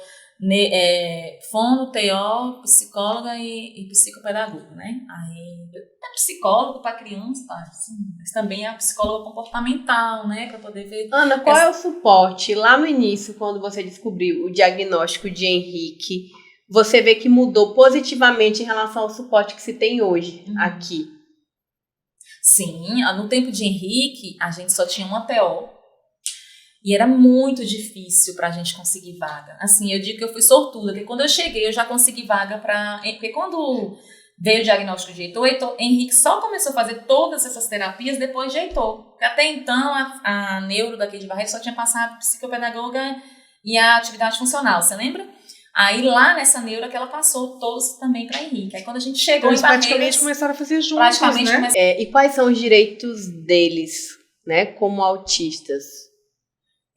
psicóloga e psicopedagogo, né? Aí é psicólogo para criança, tá? Assim, mas também é psicóloga comportamental, né? Para poder ver. Ana, qual é o suporte? Lá no início, quando você descobriu o diagnóstico de Henrique, você vê que mudou positivamente em relação ao suporte que se tem hoje aqui? Sim, no tempo de Henrique, a gente só tinha uma TO. E era muito difícil pra gente conseguir vaga. Assim, eu digo que eu fui sortuda, porque quando eu cheguei, eu já consegui vaga pra... Porque quando veio o diagnóstico de Heitor, Henrique só começou a fazer todas essas terapias depois de Heitor. Porque até então, a neuro daqui de Barreiras só tinha passado psicopedagoga e a atividade funcional, você lembra? Aí lá nessa neuro que ela passou todos também para Henrique. Aí quando a gente chegou Eles em Barreiras... praticamente começaram a fazer juntos, né? E quais são os direitos deles, né, como autistas?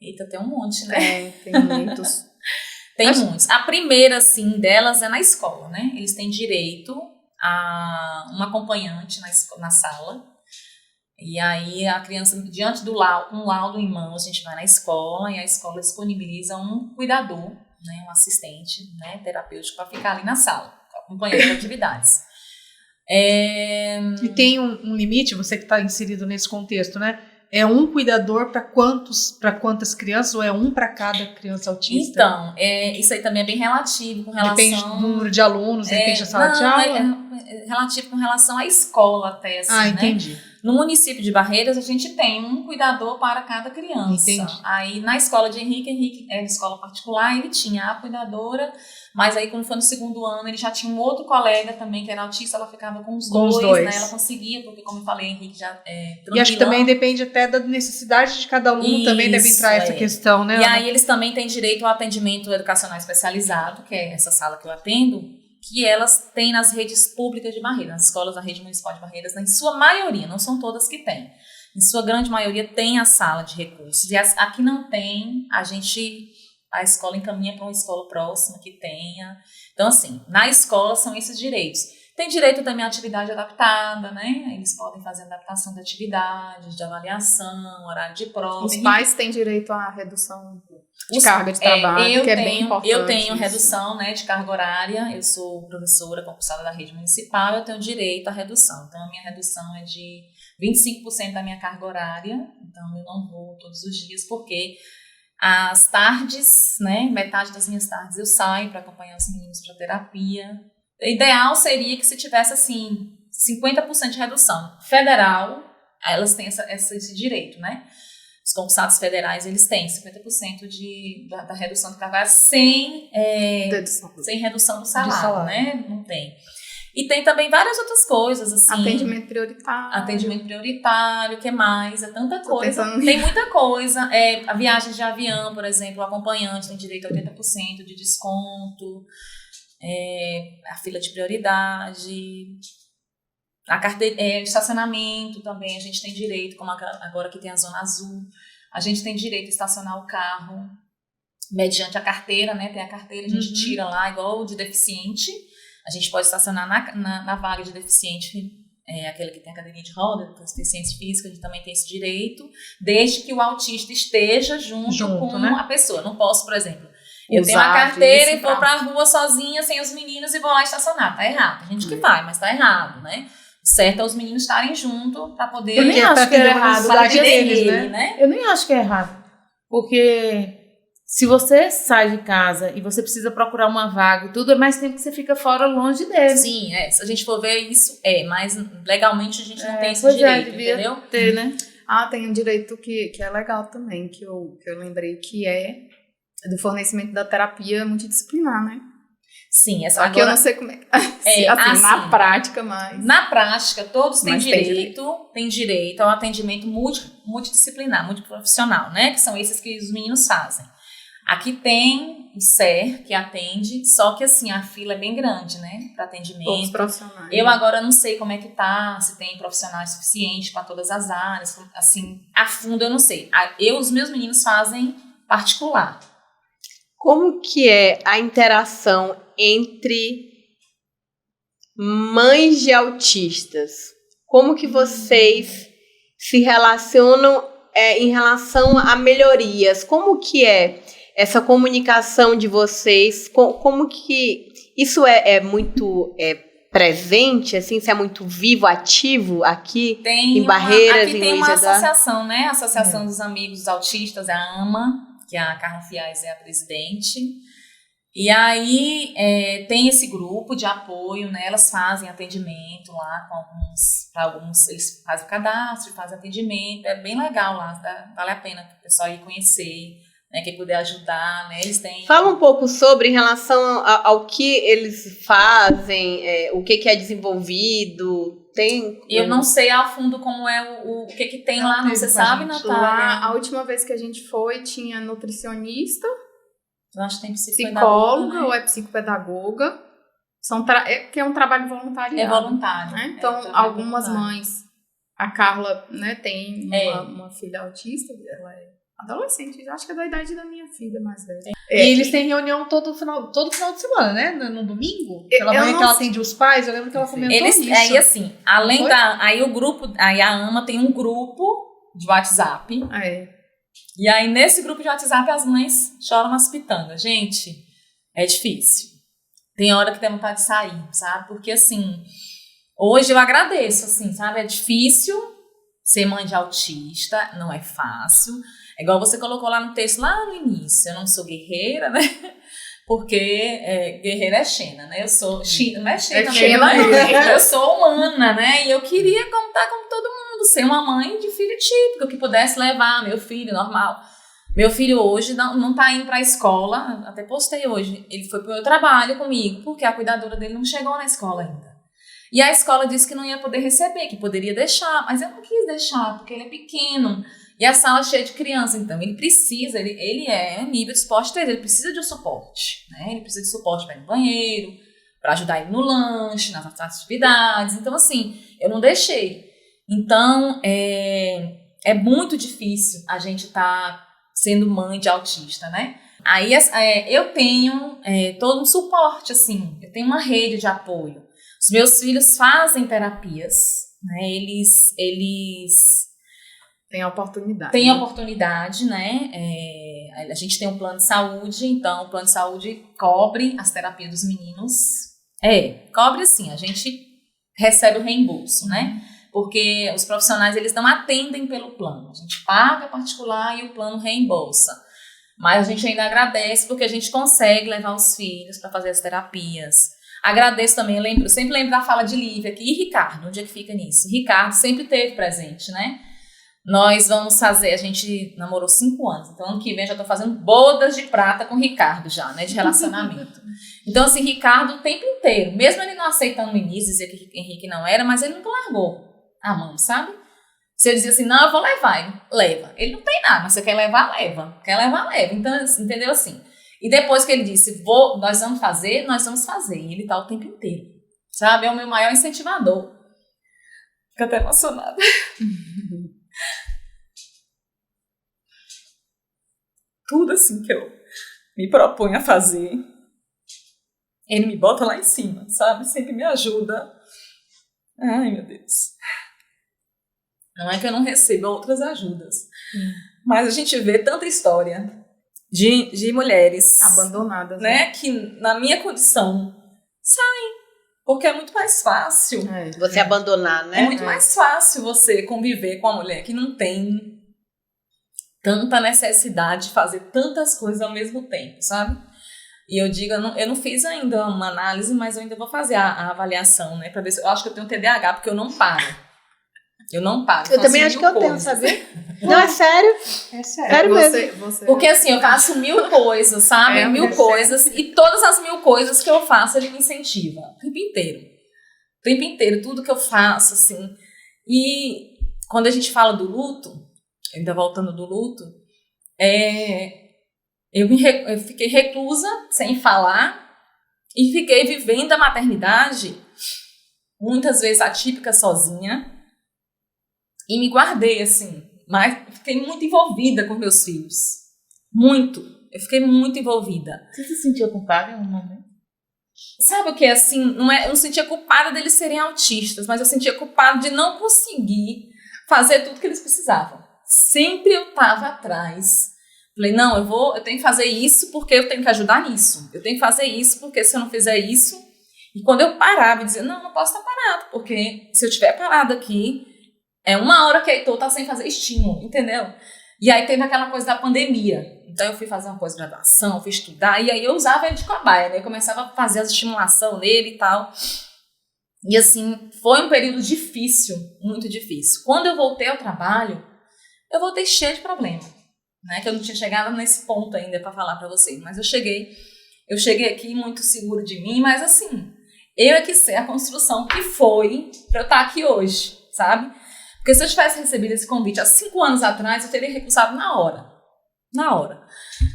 Eita, tem um monte, né? Tem muitos. Tem muitos. A primeira, assim, delas é na escola, né? Eles têm direito a uma acompanhante na sala. E aí a criança, diante do um laudo em mãos, a gente vai na escola e a escola disponibiliza um cuidador, né, um assistente, né, terapêutico para ficar ali na sala, acompanhando as atividades. E tem um limite, você que está inserido nesse contexto, né? É um cuidador para quantas crianças ou é um para cada criança autista? Então, isso aí também é bem relativo com relação... Depende do número de alunos, depende da sala de aula? É relativo com relação à escola até, assim, né? Entendi. No município de Barreiras, a gente tem um cuidador para cada criança. Entendi. Aí, na escola de Henrique é escola particular, ele tinha a cuidadora, mas aí, quando foi no segundo ano, ele já tinha um outro colega também, que era autista, ela ficava com os dois, né? Ela conseguia, porque, como eu falei, Henrique já E acho que também depende até da necessidade de cada aluno, também deve entrar essa questão, né? E aí, eles também têm direito ao atendimento educacional especializado, que é essa sala que eu atendo, que elas têm nas redes públicas de Barreiras, nas escolas da rede municipal de Barreiras, em sua maioria, não são todas que têm. Em sua grande maioria tem a sala de recursos. E aqui não tem, a escola encaminha para uma escola próxima que tenha. Então, assim, na escola são esses direitos. Tem direito também à atividade adaptada, né? Eles podem fazer adaptação de atividades, de avaliação, horário de prova. Os pais têm direito à redução de carga de trabalho, que é bem importante. Eu tenho redução, né, de carga horária, eu sou professora concursada da rede municipal, eu tenho direito à redução. Então, a minha redução é de 25% da minha carga horária, então eu não vou todos os dias, porque as tardes, né, metade das minhas tardes eu saio para acompanhar os meninos para terapia. O ideal seria que se tivesse, assim, 50% de redução. Federal, elas têm esse direito, né? Os concursados federais, eles têm 50% da redução de carga horária sem redução do salário, né? Não tem. E tem também várias outras coisas, assim. Atendimento prioritário, o que mais? É tanta coisa. Tem muita coisa. A viagem de avião, por exemplo, o acompanhante tem direito a 80% de desconto. A fila de prioridade. A carteira, estacionamento também, a gente tem direito, como agora que tem a zona azul, a gente tem direito a estacionar o carro mediante a carteira, né? Tem a carteira, a gente tira lá, igual o de deficiente, a gente pode estacionar na vaga de deficiente, aquele que tem a cadeirinha de roda, deficiência física, a gente também tem esse direito, desde que o autista esteja junto com, né, a pessoa. Não posso, por exemplo, eu tenho a carteira e vou pra rua sozinha, sem os meninos, e vou lá estacionar. Tá errado. Tem gente que vai, mas tá errado, né? O certo é os meninos estarem juntos pra poder... Eu nem acho que é errado. Né? Eu nem acho que é errado. Porque Se você sai de casa e você precisa procurar uma vaga e tudo, é mais tempo que você fica fora, longe dele. Sim, se a gente for ver isso, mas legalmente a gente não tem esse pois direito, devia entendeu? ter, né? Tem um direito que é legal também, que eu lembrei, que é do fornecimento da terapia multidisciplinar, né? Sim, Só que eu não sei como é. Na prática, mas... Na prática, todos têm Mas tem direito ao atendimento multidisciplinar, multiprofissional, né? Que são esses que os meninos fazem. Aqui tem o SER, que atende, só que assim, a fila é bem grande, né? Para atendimento. Poucos profissionais. Eu agora não sei como é que tá, se tem profissionais suficientes para todas as áreas, assim, a fundo eu não sei. Os meus meninos fazem particular. Como que é a interação entre mães de autistas? Como que vocês se relacionam em relação a melhorias? Como que é essa comunicação de vocês? Como que isso é muito presente, assim, se é muito vivo, ativo aqui em Barreiras? Aqui tem uma associação, né? A Associação dos Amigos Autistas, é a AMA, que a Carla Fiais é a presidente. E aí tem esse grupo de apoio, né? Elas fazem atendimento lá para alguns, eles fazem o cadastro, fazem atendimento, é bem legal lá, vale a pena o pessoal ir conhecer, né? Quem puder ajudar, né? Eles têm... Fala um pouco sobre em relação ao que eles fazem, o que é desenvolvido. Eu não sei a fundo como é o que tem lá, não. Você sabe, Natália? Lá, a última vez que a gente foi, tinha nutricionista, eu acho que tem psicóloga, né? Ou é psicopedagoga. Que é um trabalho voluntário. É voluntário. Né? Então, algumas mães, a Carla, né, tem uma filha autista, ela é adolescente, acho que é da idade da minha filha mais velha. E eles têm reunião todo final de semana, né? No domingo. Pela manhã que ela atende os pais, eu lembro que ela comentou isso. Aí assim, aí o grupo, aí a AMA tem um grupo de WhatsApp. E aí nesse grupo de WhatsApp as mães choram nas pitangas. Gente, é difícil. Tem hora que tem vontade de sair, sabe? Porque assim, hoje eu agradeço, assim, sabe? É difícil ser mãe de autista, não é fácil. É igual você colocou lá no texto, lá no início. Eu não sou guerreira, né? Porque guerreira é Xena, né? Eu sou... não é Xena, né? Eu sou humana, né? E eu queria contar como todo mundo, ser uma mãe de filho típico, que pudesse levar meu filho normal. Meu filho hoje não tá indo pra escola, até postei hoje. Ele foi pro meu trabalho comigo, porque a cuidadora dele não chegou na escola ainda. E a escola disse que não ia poder receber, que poderia deixar. Mas eu não quis deixar, porque ele é pequeno. E a sala cheia de criança, então ele precisa, ele é nível de suporte 3, ele precisa de um suporte, né? Ele precisa de suporte para ir no banheiro, para ajudar ele no lanche, nas atividades. Então, assim, eu não deixei. Então, é muito difícil a gente estar sendo mãe de autista, né? Aí eu tenho todo um suporte, assim, eu tenho uma rede de apoio. Os meus filhos fazem terapias, né? Eles tem a oportunidade. Tem a oportunidade, né? A gente tem um plano de saúde, então o plano de saúde cobre as terapias dos meninos. Cobre sim, a gente recebe o reembolso, né? Porque os profissionais, eles não atendem pelo plano. A gente paga particular e o plano reembolsa. Mas a gente ainda agradece porque a gente consegue levar os filhos para fazer as terapias. Agradeço também, eu sempre lembro da fala de Lívia aqui, e Ricardo, onde é que fica nisso? Ricardo sempre esteve presente, né? Nós vamos fazer, a gente namorou 5 anos, então ano que vem eu já tô fazendo bodas de prata com o Ricardo já, né, de relacionamento. Então assim, Ricardo o tempo inteiro, mesmo ele não aceitando no início, dizia que Henrique não era, mas ele nunca largou a mão, sabe? Se eu dizia assim, não, eu vou levar, ele leva. Ele não tem nada, mas você quer levar, leva. Quer levar, leva. Então, entendeu assim? E depois que ele disse, nós vamos fazer. E ele tá o tempo inteiro, sabe? É o meu maior incentivador. Fico até emocionada. Tudo assim que eu me proponho a fazer, ele me bota lá em cima, sabe? Sempre me ajuda. Ai, meu Deus. Não é que eu não receba outras ajudas, mas a gente vê tanta história de mulheres abandonadas, né? Que na minha condição saem, porque é muito mais fácil você abandonar, né? É muito mais fácil você conviver com uma mulher que não tem tanta necessidade de fazer tantas coisas ao mesmo tempo, sabe? E eu digo, eu não fiz ainda uma análise, mas eu ainda vou fazer a avaliação, né? Pra ver se eu acho que eu tenho TDAH, porque eu não paro. Eu não paro. Eu também acho que eu tenho, sabe? Não, é sério. É sério. Sério mesmo. Porque assim, eu faço 1000 coisas, sabe? 1000 coisas. E todas as 1000 coisas que eu faço, ele me incentiva. O tempo inteiro. O tempo inteiro, tudo que eu faço, assim. E quando a gente fala do luto, ainda voltando do luto, eu fiquei reclusa, sem falar, e fiquei vivendo a maternidade, muitas vezes atípica, sozinha, e me guardei, assim, mas fiquei muito envolvida com meus filhos. Muito. Eu fiquei muito envolvida. Você se sentiu culpada em algum momento? Sabe o que é assim? Eu não sentia culpada deles serem autistas, mas eu sentia culpada de não conseguir fazer tudo que eles precisavam. Sempre eu estava atrás. Falei, não, eu tenho que fazer isso porque eu tenho que ajudar nisso. Eu tenho que fazer isso porque se eu não fizer isso... E quando eu parava e dizia, não posso estar parado, porque se eu estiver parado aqui, é uma hora que Heitor está sem fazer estímulo, entendeu? E aí teve aquela coisa da pandemia. Então eu fui fazer uma pós-graduação, fui estudar, e aí eu usava ele de cobaia, né? Eu começava a fazer as estimulação nele e tal. E assim, foi um período difícil, muito difícil. Quando eu voltei ao trabalho, eu voltei cheia de problema, né? Que eu não tinha chegado nesse ponto ainda para falar para vocês, mas eu cheguei aqui muito seguro de mim, mas assim, eu é que sei a construção que foi para eu estar aqui hoje, sabe? Porque se eu tivesse recebido esse convite há 5 anos atrás, eu teria recusado na hora. Na hora.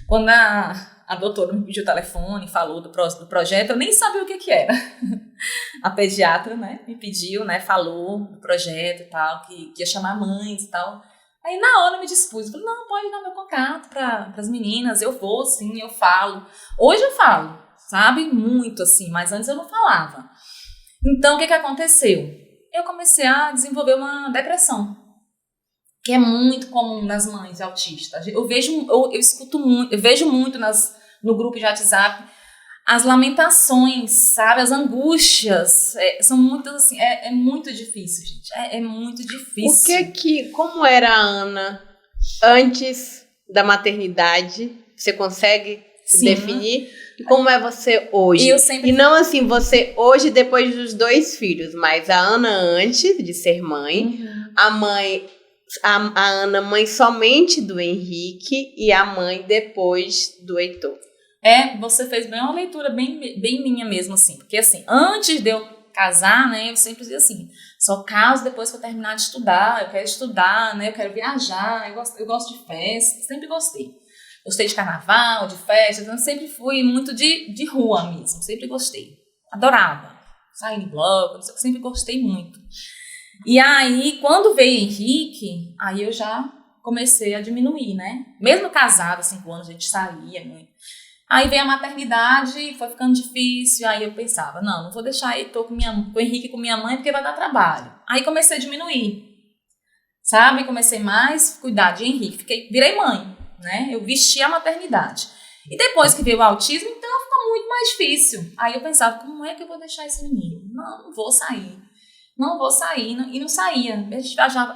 Quando a doutora me pediu o telefone, falou do projeto, eu nem sabia o que era. A pediatra, né, me pediu, né, falou do projeto e tal, que ia chamar mães e tal. Aí na hora eu me dispus, falei, não, pode dar meu contato para as meninas, eu vou sim, eu falo. Hoje eu falo, sabe, muito assim, mas antes eu não falava. Então o que aconteceu? Eu comecei a desenvolver uma depressão, que é muito comum nas mães autistas. Eu escuto muito, eu vejo muito no grupo de WhatsApp as lamentações, sabe, as angústias, são muitas assim, é muito difícil, gente, é muito difícil. Como era a Ana antes da maternidade? Você consegue se definir? E como é você hoje? E não assim, você hoje depois dos 2 filhos, mas a Ana antes de ser mãe, a Ana mãe somente do Henrique e a mãe depois do Heitor. Você fez bem uma leitura bem minha mesmo, assim. Porque, assim, antes de eu casar, né, eu sempre dizia assim, só caso depois que eu terminar de estudar, eu quero estudar, né, eu quero viajar, eu gosto de festa, sempre gostei. Gostei de carnaval, de festas, eu sempre fui muito de rua mesmo, sempre gostei. Adorava. Sair em bloco, sempre gostei muito. E aí, quando veio Henrique, aí eu já comecei a diminuir, né? Mesmo casada, 5 anos, a gente saía muito. Aí veio a maternidade, foi ficando difícil, aí eu pensava, não vou deixar Heitor com o Henrique com minha mãe, porque vai dar trabalho. Aí comecei a diminuir, sabe? Comecei mais a cuidar de Henrique, virei mãe, né? Eu vesti a maternidade. E depois que veio o autismo, então ficou muito mais difícil. Aí eu pensava, como é que eu vou deixar esse menino? Não vou sair. E não saía.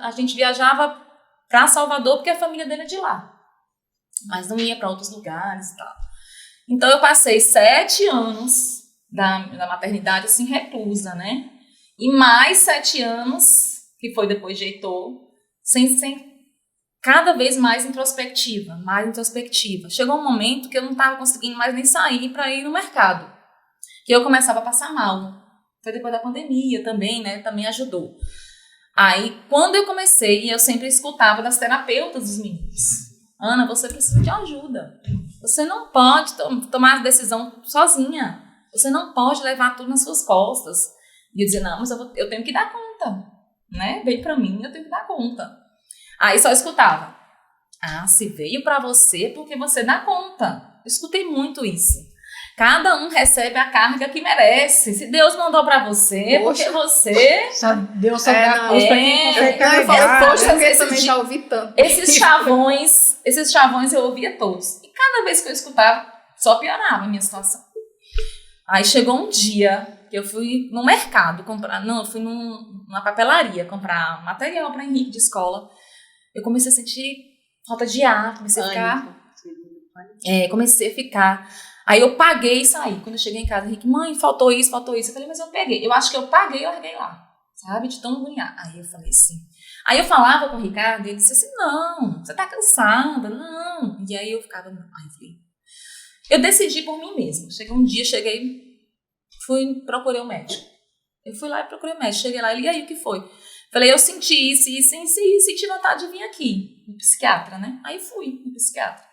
A gente viajava para Salvador, porque a família dele é de lá. Mas não ia para outros lugares e tal. Então eu passei 7 anos da maternidade assim, reclusa, né? E mais 7 anos, que foi depois de Heitor, sem cada vez mais introspectiva. Chegou um momento que eu não estava conseguindo mais nem sair para ir no mercado. Que eu começava a passar mal. Foi depois da pandemia também, né? Também ajudou. Aí, quando eu comecei, eu sempre escutava das terapeutas dos meninos. Ana, você precisa de ajuda. Você não pode tomar a decisão sozinha. Você não pode levar tudo nas suas costas. E eu dizia, não, mas eu tenho que dar conta. Né? Veio pra mim, eu tenho que dar conta. Aí só escutava. Se veio pra você porque você dá conta. Eu escutei muito isso. Cada um recebe a carga que merece. Se Deus mandou pra você, porque você... Deus só dá cruz pra quem consegue carregar. Eu também já ouvi tanto. Esses chavões eu ouvia todos. E cada vez que eu escutava, só piorava a minha situação. Aí chegou um dia que eu fui no mercado comprar... Não, eu fui numa papelaria comprar material pra Henrique de escola. Eu comecei a sentir falta de ar, comecei a ficar. Pânico. Comecei a ficar. Aí eu paguei e saí. Quando eu cheguei em casa, Henrique, mãe, faltou isso. Eu falei, mas eu peguei. Eu acho que eu paguei e larguei lá, sabe? De tão agoniar. Aí eu falei assim. Aí eu falava com o Ricardo e ele disse assim, não, você tá cansada, não. E aí eu ficava, não. Aí eu falei, eu decidi por mim mesma. Um dia, procurei o médico. Eu fui lá e procurei o médico. Cheguei lá, e aí o que foi? Falei, eu senti isso, senti vontade de vir aqui, no psiquiatra, né? Aí fui no psiquiatra.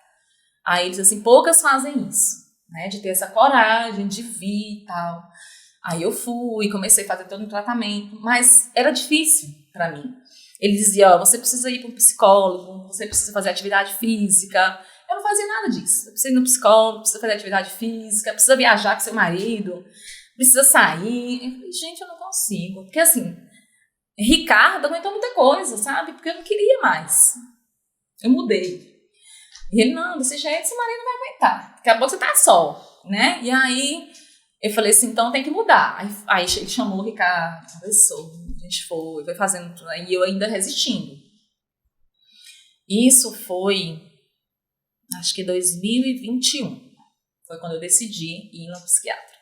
Aí ele disse assim, poucas fazem isso, né? De ter essa coragem, de vir e tal. Aí eu fui, comecei a fazer todo um tratamento, mas era difícil pra mim. Ele dizia, você precisa ir para um psicólogo, você precisa fazer atividade física. Eu não fazia nada disso. Eu preciso ir no psicólogo, precisa fazer atividade física, precisa viajar com seu marido, precisa sair. Eu falei, gente, eu não consigo. Porque assim, Ricardo aguentou muita coisa, sabe? Porque eu não queria mais. Eu mudei. E ele, não, desse jeito seu marido não vai aguentar. Daqui a pouco você tá só, né? E aí eu falei assim, então tem que mudar. Aí ele chamou o Ricardo, conversou, a gente foi fazendo tudo. E eu ainda resistindo. Isso foi, acho que 2021. Foi quando eu decidi ir no psiquiatra.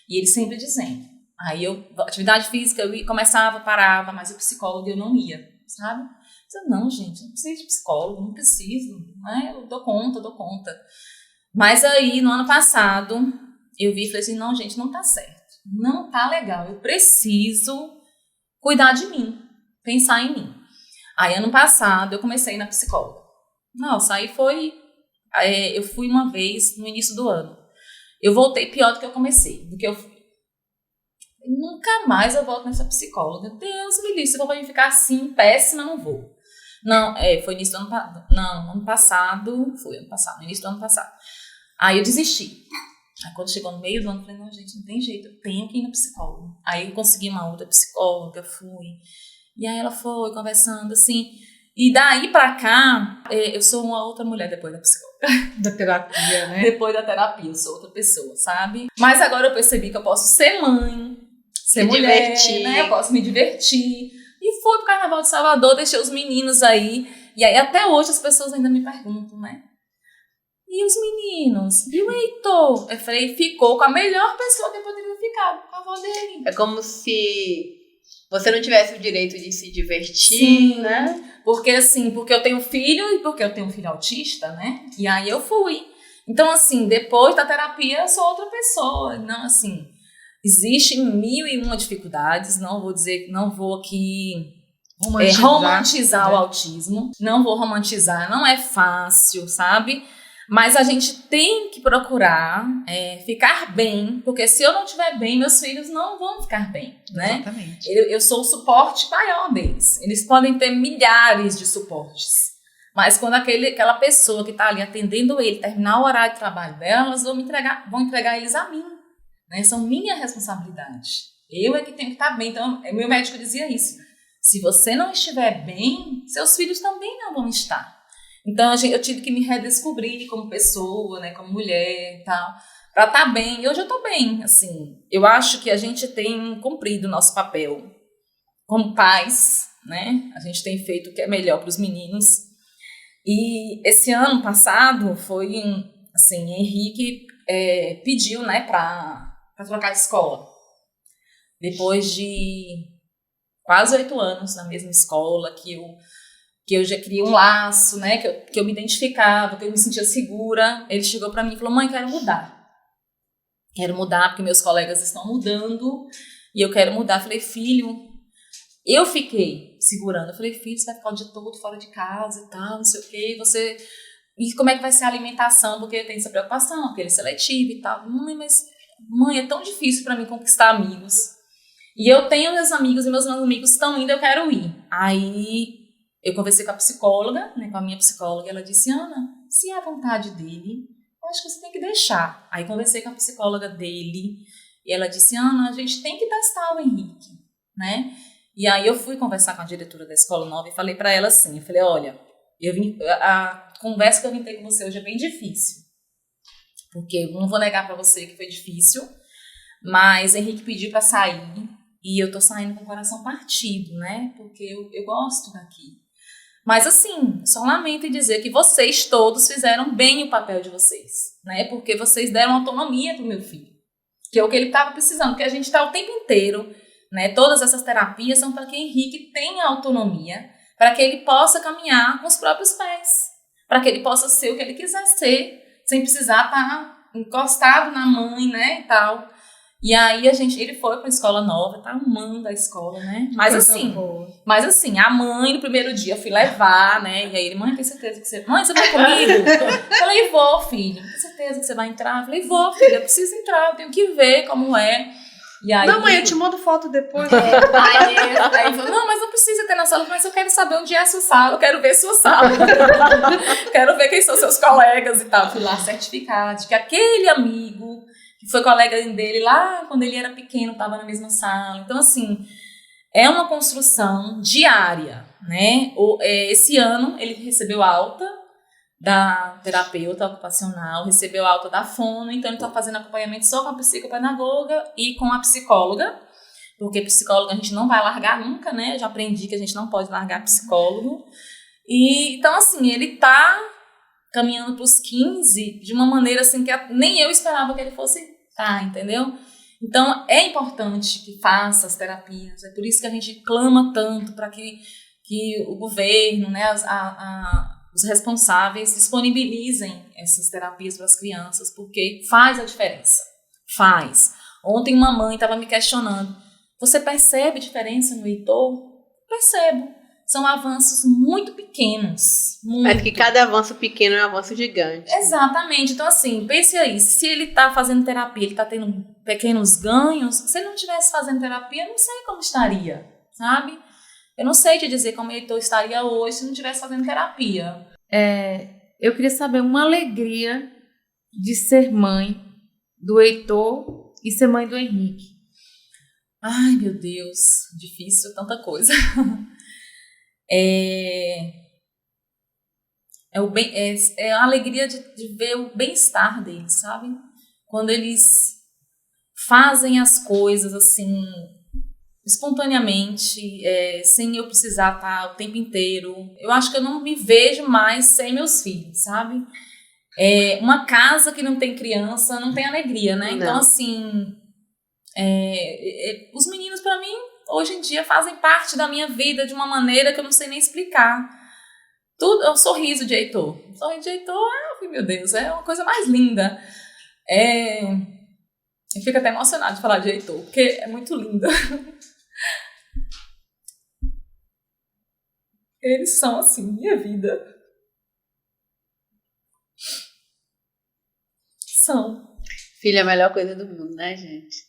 E ele sempre dizendo. Aí atividade física, começava, parava, mas o psicólogo eu não ia, sabe? Eu, não, gente, não preciso de psicólogo, não preciso, né? Eu dou conta. Mas aí, no ano passado, eu vi e falei assim, não, gente, não tá certo. Não tá legal, eu preciso cuidar de mim, pensar em mim. Aí, ano passado, eu comecei a ir na psicóloga. Nossa, aí eu fui uma vez no início do ano. Eu voltei pior do que eu comecei, do que eu fui. Nunca mais eu volto nessa psicóloga. Deus me livre, se for pra mim ficar assim, péssima, não vou. Não, foi início do ano passado. Não, ano passado. Foi ano passado, no início do ano passado. Aí eu desisti. Aí quando chegou no meio do ano, eu falei, não, gente, não tem jeito, eu tenho que ir no psicólogo. Aí eu consegui uma outra psicóloga, fui. E aí ela foi conversando, assim. E daí pra cá, eu sou uma outra mulher depois da psicóloga. Da terapia, né? Depois da terapia, eu sou outra pessoa, sabe? Mas agora eu percebi que eu posso ser mãe, ser mulher, divertir, né? Eu posso me divertir. E fui pro Carnaval de Salvador, deixei os meninos aí. E aí até hoje as pessoas ainda me perguntam, né? E os meninos? E o Heitor? Eu falei, ficou com a melhor pessoa que poderia ficar, com a avó dele. É como se você não tivesse o direito de se divertir, Sim, né? Porque eu tenho filho e porque eu tenho um filho autista, né? E aí eu fui. Então, assim, depois da terapia eu sou outra pessoa. Não, assim, existem 1001 dificuldades. Não vou aqui romantizar o autismo. Não vou romantizar, não é fácil, sabe? Mas a gente tem que procurar ficar bem, porque se eu não estiver bem, meus filhos não vão ficar bem, né? Exatamente. Eu sou o suporte maior deles. Eles podem ter milhares de suportes, mas quando aquela pessoa que está ali atendendo ele terminar o horário de trabalho delas, vão entregar eles a mim, né? São minha responsabilidade. Eu é que tenho que estar bem. Então, meu médico dizia isso. Se você não estiver bem, seus filhos também não vão estar. Então, eu tive que me redescobrir como pessoa, né, como mulher e tal, para estar bem. E hoje eu estou bem, assim. Eu acho que a gente tem cumprido o nosso papel como pais, né? A gente tem feito o que é melhor para os meninos. E esse ano passado foi, assim, Henrique pediu, né, para trocar de escola. Depois de quase 8 anos na mesma escola, que eu já criei um laço, né, que eu me identificava, que eu me sentia segura. Ele chegou para mim e falou, mãe, quero mudar. Quero mudar porque meus colegas estão mudando e eu quero mudar. Eu falei, filho, eu fiquei segurando. Eu falei, filho, você vai ficar o dia todo fora de casa e tal, não sei o quê. E como é que vai ser a alimentação? Porque eu tenho essa preocupação, porque ele é seletivo e tal. Mãe, é tão difícil para mim conquistar amigos. E eu tenho meus amigos e meus amigos estão indo, eu quero ir. Aí eu conversei com a psicóloga, né, com a minha psicóloga, e ela disse, Ana, se é a vontade dele, eu acho que você tem que deixar. Aí conversei com a psicóloga dele, e ela disse, Ana, a gente tem que testar o Henrique, né? E aí eu fui conversar com a diretora da escola nova e falei para ela assim, eu falei, olha, a conversa que eu vim ter com você hoje é bem difícil, porque eu não vou negar para você que foi difícil, mas Henrique pediu para sair, e eu tô saindo com o coração partido, né? Porque eu gosto daqui. Mas assim, só lamento em dizer que vocês todos fizeram bem o papel de vocês, né? Porque vocês deram autonomia pro meu filho, que é o que ele estava precisando, porque a gente está o tempo inteiro, né? Todas essas terapias são para que Henrique tenha autonomia, para que ele possa caminhar com os próprios pés, para que ele possa ser o que ele quiser ser, sem precisar estar encostado na mãe, né, e tal. E aí ele foi para uma escola nova, tá amando a escola, né? Mas assim, a mãe no primeiro dia eu fui levar, né? E aí ele, mãe, tem certeza que você... Mãe, você vai comigo? Eu falei, vou, filho. Tem certeza que você vai entrar? Eu falei, vou, filho, eu preciso entrar, eu tenho que ver como é. E aí, não, mãe, eu te mando foto depois. Aí ele falou, não, mas não precisa ter na sala, mas eu quero saber onde é a sua sala, eu quero ver sua sala. Quero ver quem são seus colegas e tal. Fui lá certificar de que aquele amigo que foi colega dele lá quando ele era pequeno, estava na mesma sala. Então, assim, é uma construção diária, né? Esse ano ele recebeu alta da terapeuta ocupacional, recebeu alta da fono, então ele está fazendo acompanhamento só com a psicopedagoga e com a psicóloga, porque psicóloga a gente não vai largar nunca, né? Eu já aprendi que a gente não pode largar psicólogo. E, então, assim, ele está caminhando para os 15 de uma maneira assim que nem eu esperava que ele fosse entendeu? Então, é importante que faça as terapias, é por isso que a gente clama tanto para que o governo, né, os responsáveis disponibilizem essas terapias para as crianças, porque faz a diferença, faz. Ontem uma mãe estava me questionando, você percebe diferença no Heitor? Percebo. São avanços muito pequenos. É que cada avanço pequeno é um avanço gigante. Exatamente. Então, assim, pense aí. Se ele está fazendo terapia, ele está tendo pequenos ganhos. Se ele não estivesse fazendo terapia, eu não sei como estaria, sabe? Eu não sei te dizer como ele estaria hoje se não estivesse fazendo terapia. Eu queria saber uma alegria de ser mãe do Heitor e ser mãe do Henrique. Ai, meu Deus. Difícil, tanta coisa. É a alegria de ver o bem-estar deles, sabe? Quando eles fazem as coisas assim, espontaneamente, sem eu precisar estar o tempo inteiro. Eu acho que eu não me vejo mais sem meus filhos, sabe? Uma casa que não tem criança não tem alegria, né? Não. Então, assim, os meninos, para mim, hoje em dia fazem parte da minha vida de uma maneira que eu não sei nem explicar. Tudo é o sorriso de Heitor. O sorriso de Heitor, meu Deus, é uma coisa mais linda. Eu fico até emocionada de falar de Heitor, porque é muito lindo. Eles são, assim, minha vida. São. Filho é a melhor coisa do mundo, né, gente?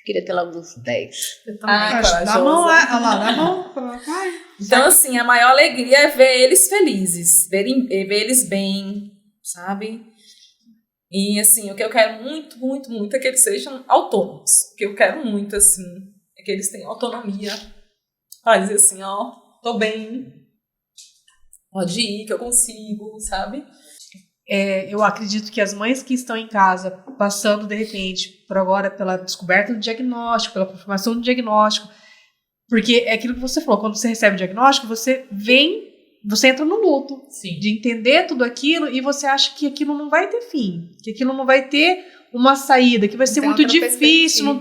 Queria ter logo uns 10. Eu também. Dá a mão lá, olha lá, dá a mão. Então, assim, a maior alegria é ver eles felizes, ver eles bem, sabe? E, assim, o que eu quero muito, muito, muito é que eles sejam autônomos. O que eu quero muito, assim, é que eles tenham autonomia pra dizer assim, tô bem, pode ir, que eu consigo, sabe? Eu acredito que as mães que estão em casa, passando de repente por agora pela descoberta do diagnóstico, pela confirmação do diagnóstico, porque é aquilo que você falou, quando você recebe o diagnóstico, você entra no luto. Sim. De entender tudo aquilo e você acha que aquilo não vai ter fim, que aquilo não vai ter uma saída, que vai ser muito difícil.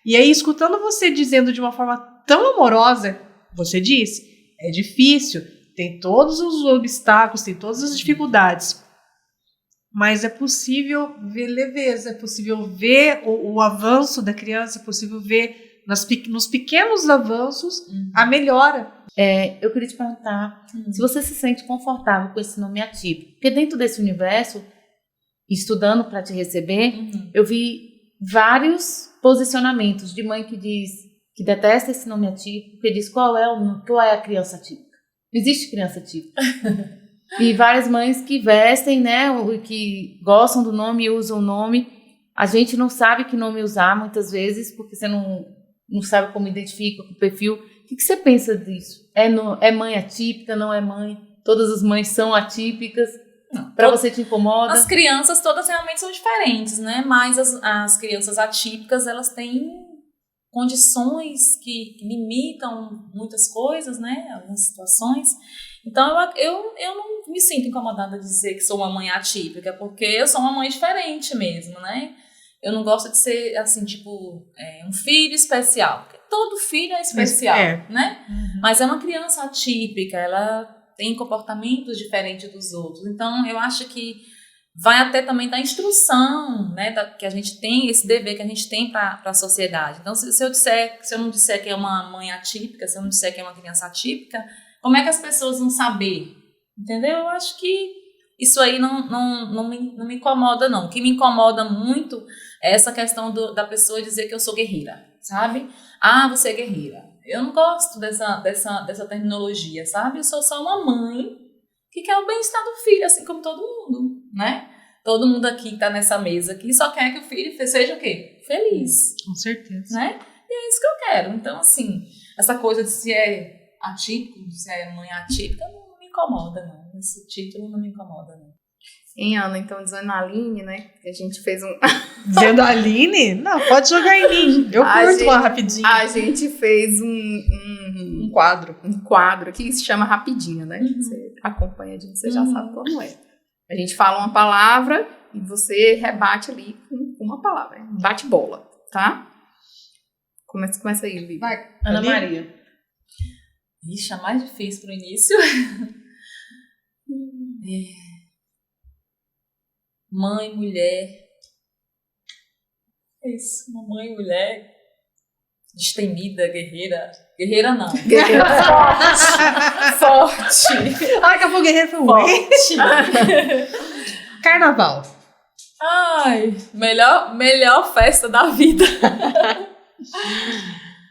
E aí, escutando você dizendo de uma forma tão amorosa, você disse, é difícil, tem todos os obstáculos, tem todas as dificuldades, mas é possível ver leveza, é possível ver o avanço da criança, é possível ver nos pequenos avanços a melhora. Eu queria te perguntar se você se sente confortável com esse nome atípico, porque dentro desse universo, estudando para te receber, eu vi vários posicionamentos de mãe que diz que detesta esse nome atípico, que diz qual é a criança atípica. Não existe criança típica. E várias mães que vestem, né, que gostam do nome e usam o nome. A gente não sabe que nome usar muitas vezes, porque você não sabe como identifica com o perfil. O que você pensa disso? É mãe atípica, não é mãe? Todas as mães são atípicas? Para você te incomoda? As crianças todas realmente são diferentes, né? Mas as crianças atípicas, elas têm condições que limitam muitas coisas, né? Algumas situações. Então, eu não me sinto incomodada de dizer que sou uma mãe atípica, porque eu sou uma mãe diferente mesmo, né? Eu não gosto de ser, assim, tipo, um filho especial. Porque todo filho é especial, né? Uhum. Mas é uma criança atípica, ela tem comportamentos diferentes dos outros. Então, eu acho que vai até também da instrução, né? Que a gente tem, esse dever que a gente tem para a sociedade. Então, se eu não disser que é uma mãe atípica, se eu não disser que é uma criança atípica, como é que as pessoas vão saber? Entendeu? Eu acho que isso aí não me incomoda, não. O que me incomoda muito é essa questão da pessoa dizer que eu sou guerreira, sabe? Ah, você é guerreira. Eu não gosto dessa terminologia, sabe? Eu sou só uma mãe que quer o bem-estar do filho, assim como todo mundo, né? Todo mundo aqui que tá nessa mesa aqui só quer que o filho seja o quê? Feliz. Com certeza. Né? E é isso que eu quero. Então, assim, essa coisa de se é atípico, se é mãe atípica, não me incomoda, não. Esse título não me incomoda, não. Hein, Ana? Então, dizendo a Aline, né? Que a gente fez um... Dizendo a Aline? Não, pode jogar em mim. Eu curto uma rapidinho. A gente fez um quadro aqui que se chama Rapidinho, né? Você acompanha a gente, você já sabe como é. A gente fala uma palavra e você rebate ali com uma palavra. Bate bola, tá? Começa aí, Vivi. Vai, Ana Ali? Maria. Ixi, é mais difícil pro início. Mãe, mulher. É isso, uma mãe, mulher. Destemida, guerreira. Guerreira não. Guerreira Forte. Ai, que a guerreira foi Forte. Carnaval. Ai, melhor festa da vida.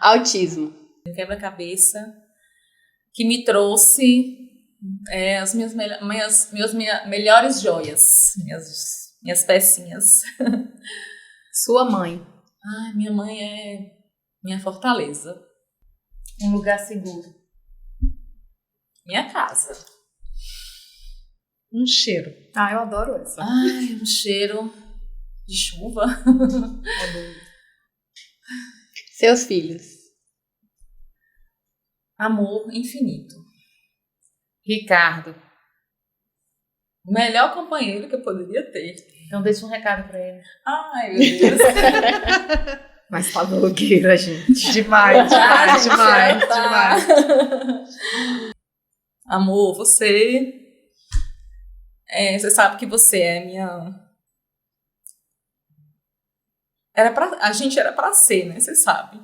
Autismo. Quebra-cabeça que me trouxe as minhas melhores joias, minhas pecinhas. Sua mãe. Ai, minha mãe é minha fortaleza. Um lugar seguro. Minha casa. Um cheiro. Ah, eu adoro essa. Ai, um cheiro de chuva. Seus filhos. Amor infinito. Ricardo. O melhor companheiro que eu poderia ter. Então deixa um recado pra ele. Ai, meu Deus. Mas tá blogueira, gente. Demais. Amor, você sabe que você é minha... A gente era pra ser, né? Você sabe.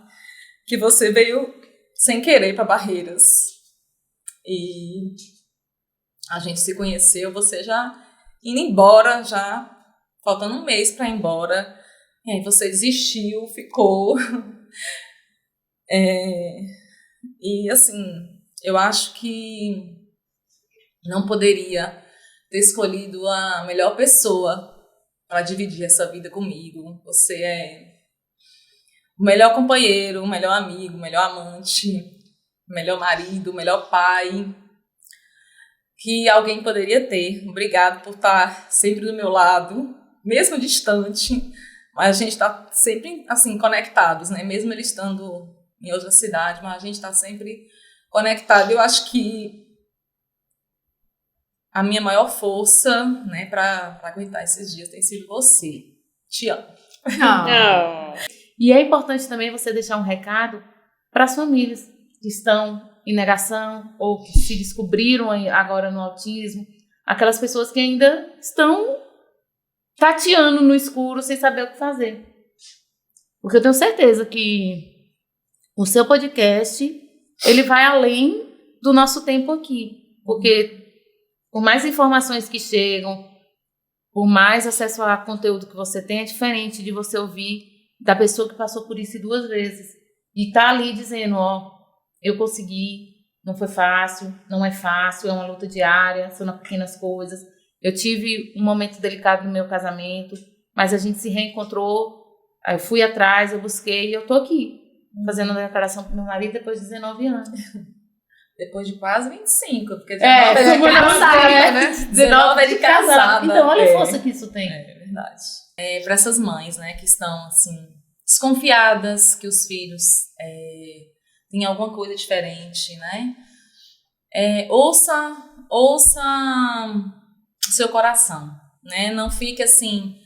Que você veio sem querer pra Barreiras. E a gente se conheceu, você já indo embora, já faltando um mês pra ir embora. E aí você desistiu, ficou. E assim, eu acho que não poderia ter escolhido a melhor pessoa para dividir essa vida comigo. Você é o melhor companheiro, o melhor amigo, o melhor amante, o melhor marido, o melhor pai que alguém poderia ter. Obrigado por estar sempre do meu lado, mesmo distante, mas a gente está sempre assim conectados, né? Mesmo ele estando em outra cidade, mas a gente está sempre conectado. Eu acho que a minha maior força, né, para aguentar esses dias tem sido você. Te amo. E é importante também você deixar um recado para as famílias que estão em negação ou que se descobriram agora no autismo, aquelas pessoas que ainda estão tateando no escuro sem saber o que fazer. Porque eu tenho certeza que o seu podcast, ele vai além do nosso tempo aqui. Porque por mais informações que chegam, por mais acesso a conteúdo que você tem, é diferente de você ouvir da pessoa que passou por isso 2 vezes. E tá ali dizendo, eu consegui, não foi fácil, não é fácil, é uma luta diária, são nas pequenas coisas. Eu tive um momento delicado no meu casamento, mas a gente se reencontrou, eu fui atrás, eu busquei e eu tô aqui, fazendo a declaração pro meu marido depois de 19 anos. Depois de quase 25, porque 19 é de casada, né? 19 é de casada. Então, olha a força que isso tem. É verdade. Para essas mães, né, que estão, assim, desconfiadas que os filhos têm alguma coisa diferente, né? Ouça o seu coração, né? Não fique assim,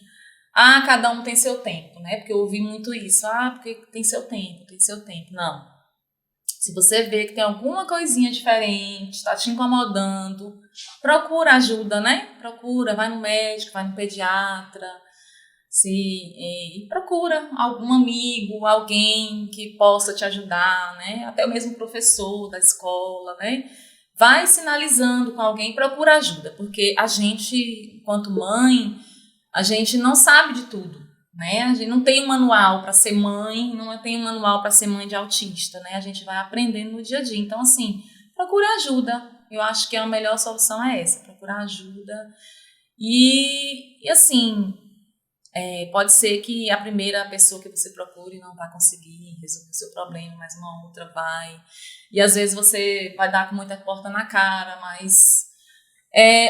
cada um tem seu tempo, né? Porque eu ouvi muito isso, porque tem seu tempo. Não. Se você vê que tem alguma coisinha diferente, está te incomodando, procura ajuda, né? Vai no médico, vai no pediatra, e procura algum amigo, alguém que possa te ajudar, né? Até o mesmo professor da escola, né? Vai sinalizando com alguém, procura ajuda, porque a gente, enquanto mãe, a gente não sabe de tudo, né? A gente não tem um manual para ser mãe, não tem um manual para ser mãe de autista, né? A gente vai aprendendo no dia a dia. Então, assim, procura ajuda. Eu acho que a melhor solução é essa, procurar ajuda. E assim, pode ser que a primeira pessoa que você procure não vai conseguir resolver o seu problema, mas uma outra vai. E às vezes você vai dar com muita porta na cara, mas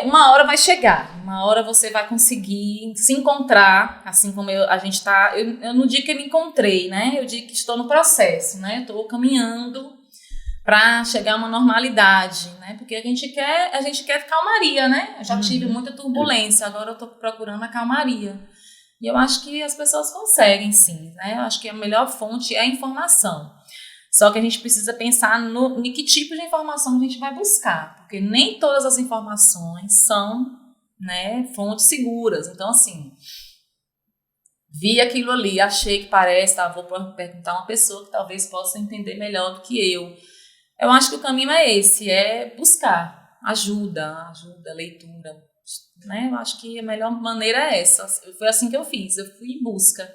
uma hora vai chegar, uma hora você vai conseguir se encontrar, assim como a gente está. Eu não digo que eu me encontrei, né? Eu digo que estou no processo, né? Estou caminhando para chegar a uma normalidade, né? Porque a gente quer calmaria, né? Eu já tive muita turbulência, agora eu estou procurando a calmaria. E eu acho que as pessoas conseguem, sim, né? Eu acho que a melhor fonte é a informação. Só que a gente precisa pensar em que tipo de informação a gente vai buscar, porque nem todas as informações são, né, fontes seguras. Então, assim, vi aquilo ali, achei que parece, vou perguntar a uma pessoa que talvez possa entender melhor do que eu. Eu acho que o caminho é esse, é buscar ajuda, leitura, né? Eu acho que a melhor maneira é essa. Foi assim que eu fiz, eu fui em busca.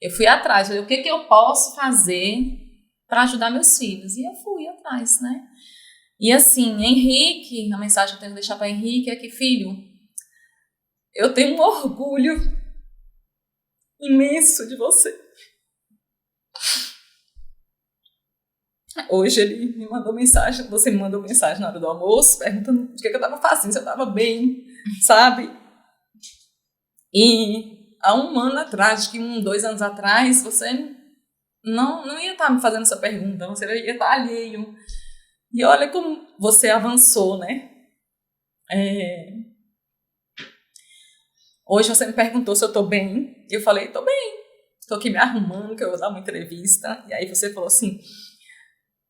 Eu fui atrás, o que eu posso fazer para ajudar meus filhos? E eu fui atrás, né? E assim, Henrique, a mensagem que eu tenho que deixar para Henrique é que, filho, eu tenho um orgulho imenso de você. Hoje ele me mandou mensagem, você me mandou mensagem na hora do almoço, perguntando o que eu estava fazendo, se eu estava bem, sabe? E há um ano atrás, acho que 2 anos atrás, você não ia estar me fazendo essa pergunta, você ia estar alheio. E olha como você avançou, né? Hoje você me perguntou se eu estou bem, e eu falei, estou bem, estou aqui me arrumando, que eu vou dar uma entrevista. E aí você falou assim,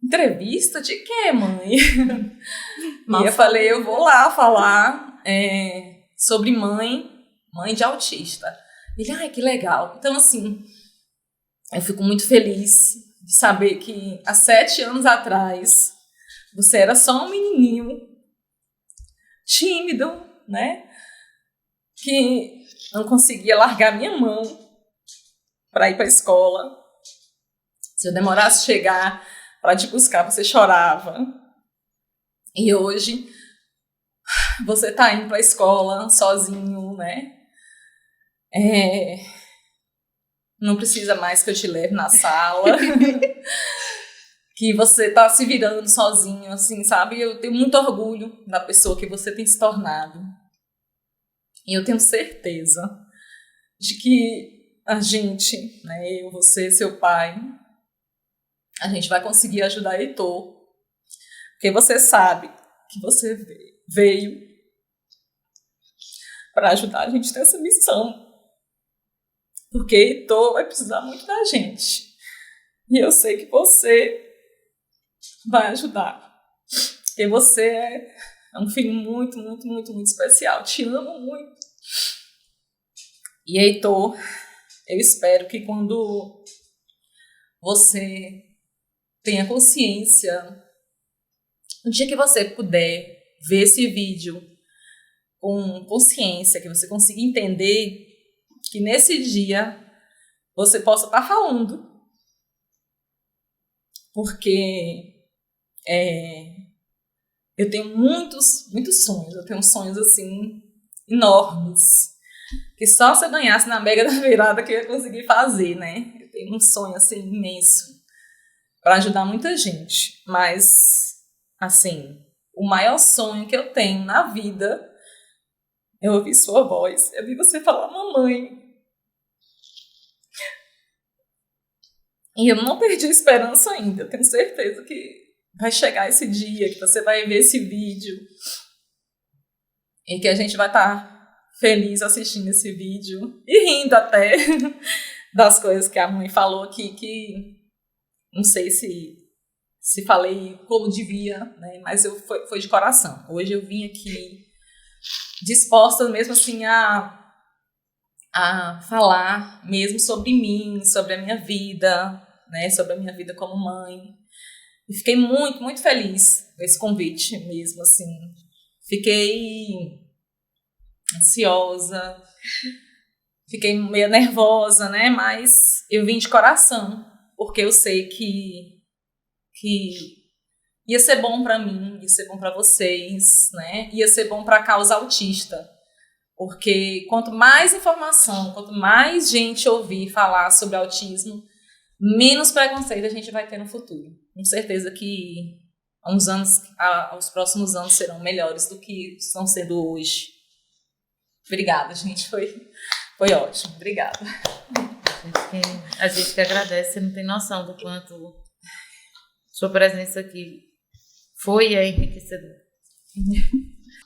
entrevista de quê, mãe? E eu falei, eu vou lá falar sobre mãe de autista. Ele, que legal. Então, assim, eu fico muito feliz de saber que há 7 anos atrás você era só um menininho tímido, né? Que não conseguia largar minha mão para ir para a escola. Se eu demorasse a chegar para te buscar, você chorava. E hoje você está indo para a escola sozinho, né? Não precisa mais que eu te leve na sala. Que você está se virando sozinho, assim, sabe? Eu tenho muito orgulho da pessoa que você tem se tornado. E eu tenho certeza de que a gente, né, eu, você, seu pai, a gente vai conseguir ajudar Heitor. Porque você sabe que você veio para ajudar a gente nessa missão. Porque Heitor vai precisar muito da gente. E eu sei que você vai ajudar. Porque você é um filho muito, muito, muito, muito especial. Te amo muito. E Heitor, eu espero que quando você tenha consciência, no dia que você puder ver esse vídeo com consciência, que você consiga entender que nesse dia você possa estar falando. Porque eu tenho muitos, muitos sonhos. Eu tenho sonhos, assim, enormes. Que só se eu ganhasse na Mega da Virada que eu ia conseguir fazer, né? Eu tenho um sonho, assim, imenso. Para ajudar muita gente. Mas, assim, o maior sonho que eu tenho na vida é ouvir sua voz. É ouvir você falar, mamãe. E eu não perdi a esperança ainda. Eu tenho certeza que vai chegar esse dia, que você vai ver esse vídeo e que a gente vai estar feliz assistindo esse vídeo e rindo até das coisas que a mãe falou aqui, que não sei se falei como devia, né? Mas foi de coração. Hoje eu vim aqui disposta mesmo assim a falar mesmo sobre mim, sobre a minha vida, né? Sobre a minha vida como mãe. E fiquei muito, muito feliz com esse convite mesmo, assim. Fiquei ansiosa, fiquei meio nervosa, né? Mas eu vim de coração, porque eu sei que ia ser bom para mim, ia ser bom para vocês, né? Ia ser bom para a causa autista. Porque quanto mais informação, quanto mais gente ouvir falar sobre autismo, menos preconceito a gente vai ter no futuro. Com certeza que os próximos anos serão melhores do que estão sendo hoje. Obrigada, gente. Foi ótimo. Obrigada. A gente que agradece, você não tem noção do quanto sua presença aqui foi e é enriquecedora.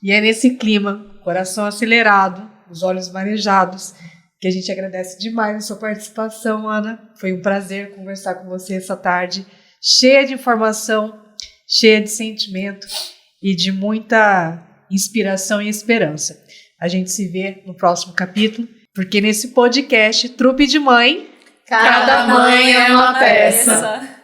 E é nesse clima, coração acelerado, os olhos marejados, que a gente agradece demais a sua participação, Ana. Foi um prazer conversar com você essa tarde, cheia de informação, cheia de sentimento e de muita inspiração e esperança. A gente se vê no próximo capítulo, porque nesse podcast, Trupe de Mãe, cada mãe é uma peça.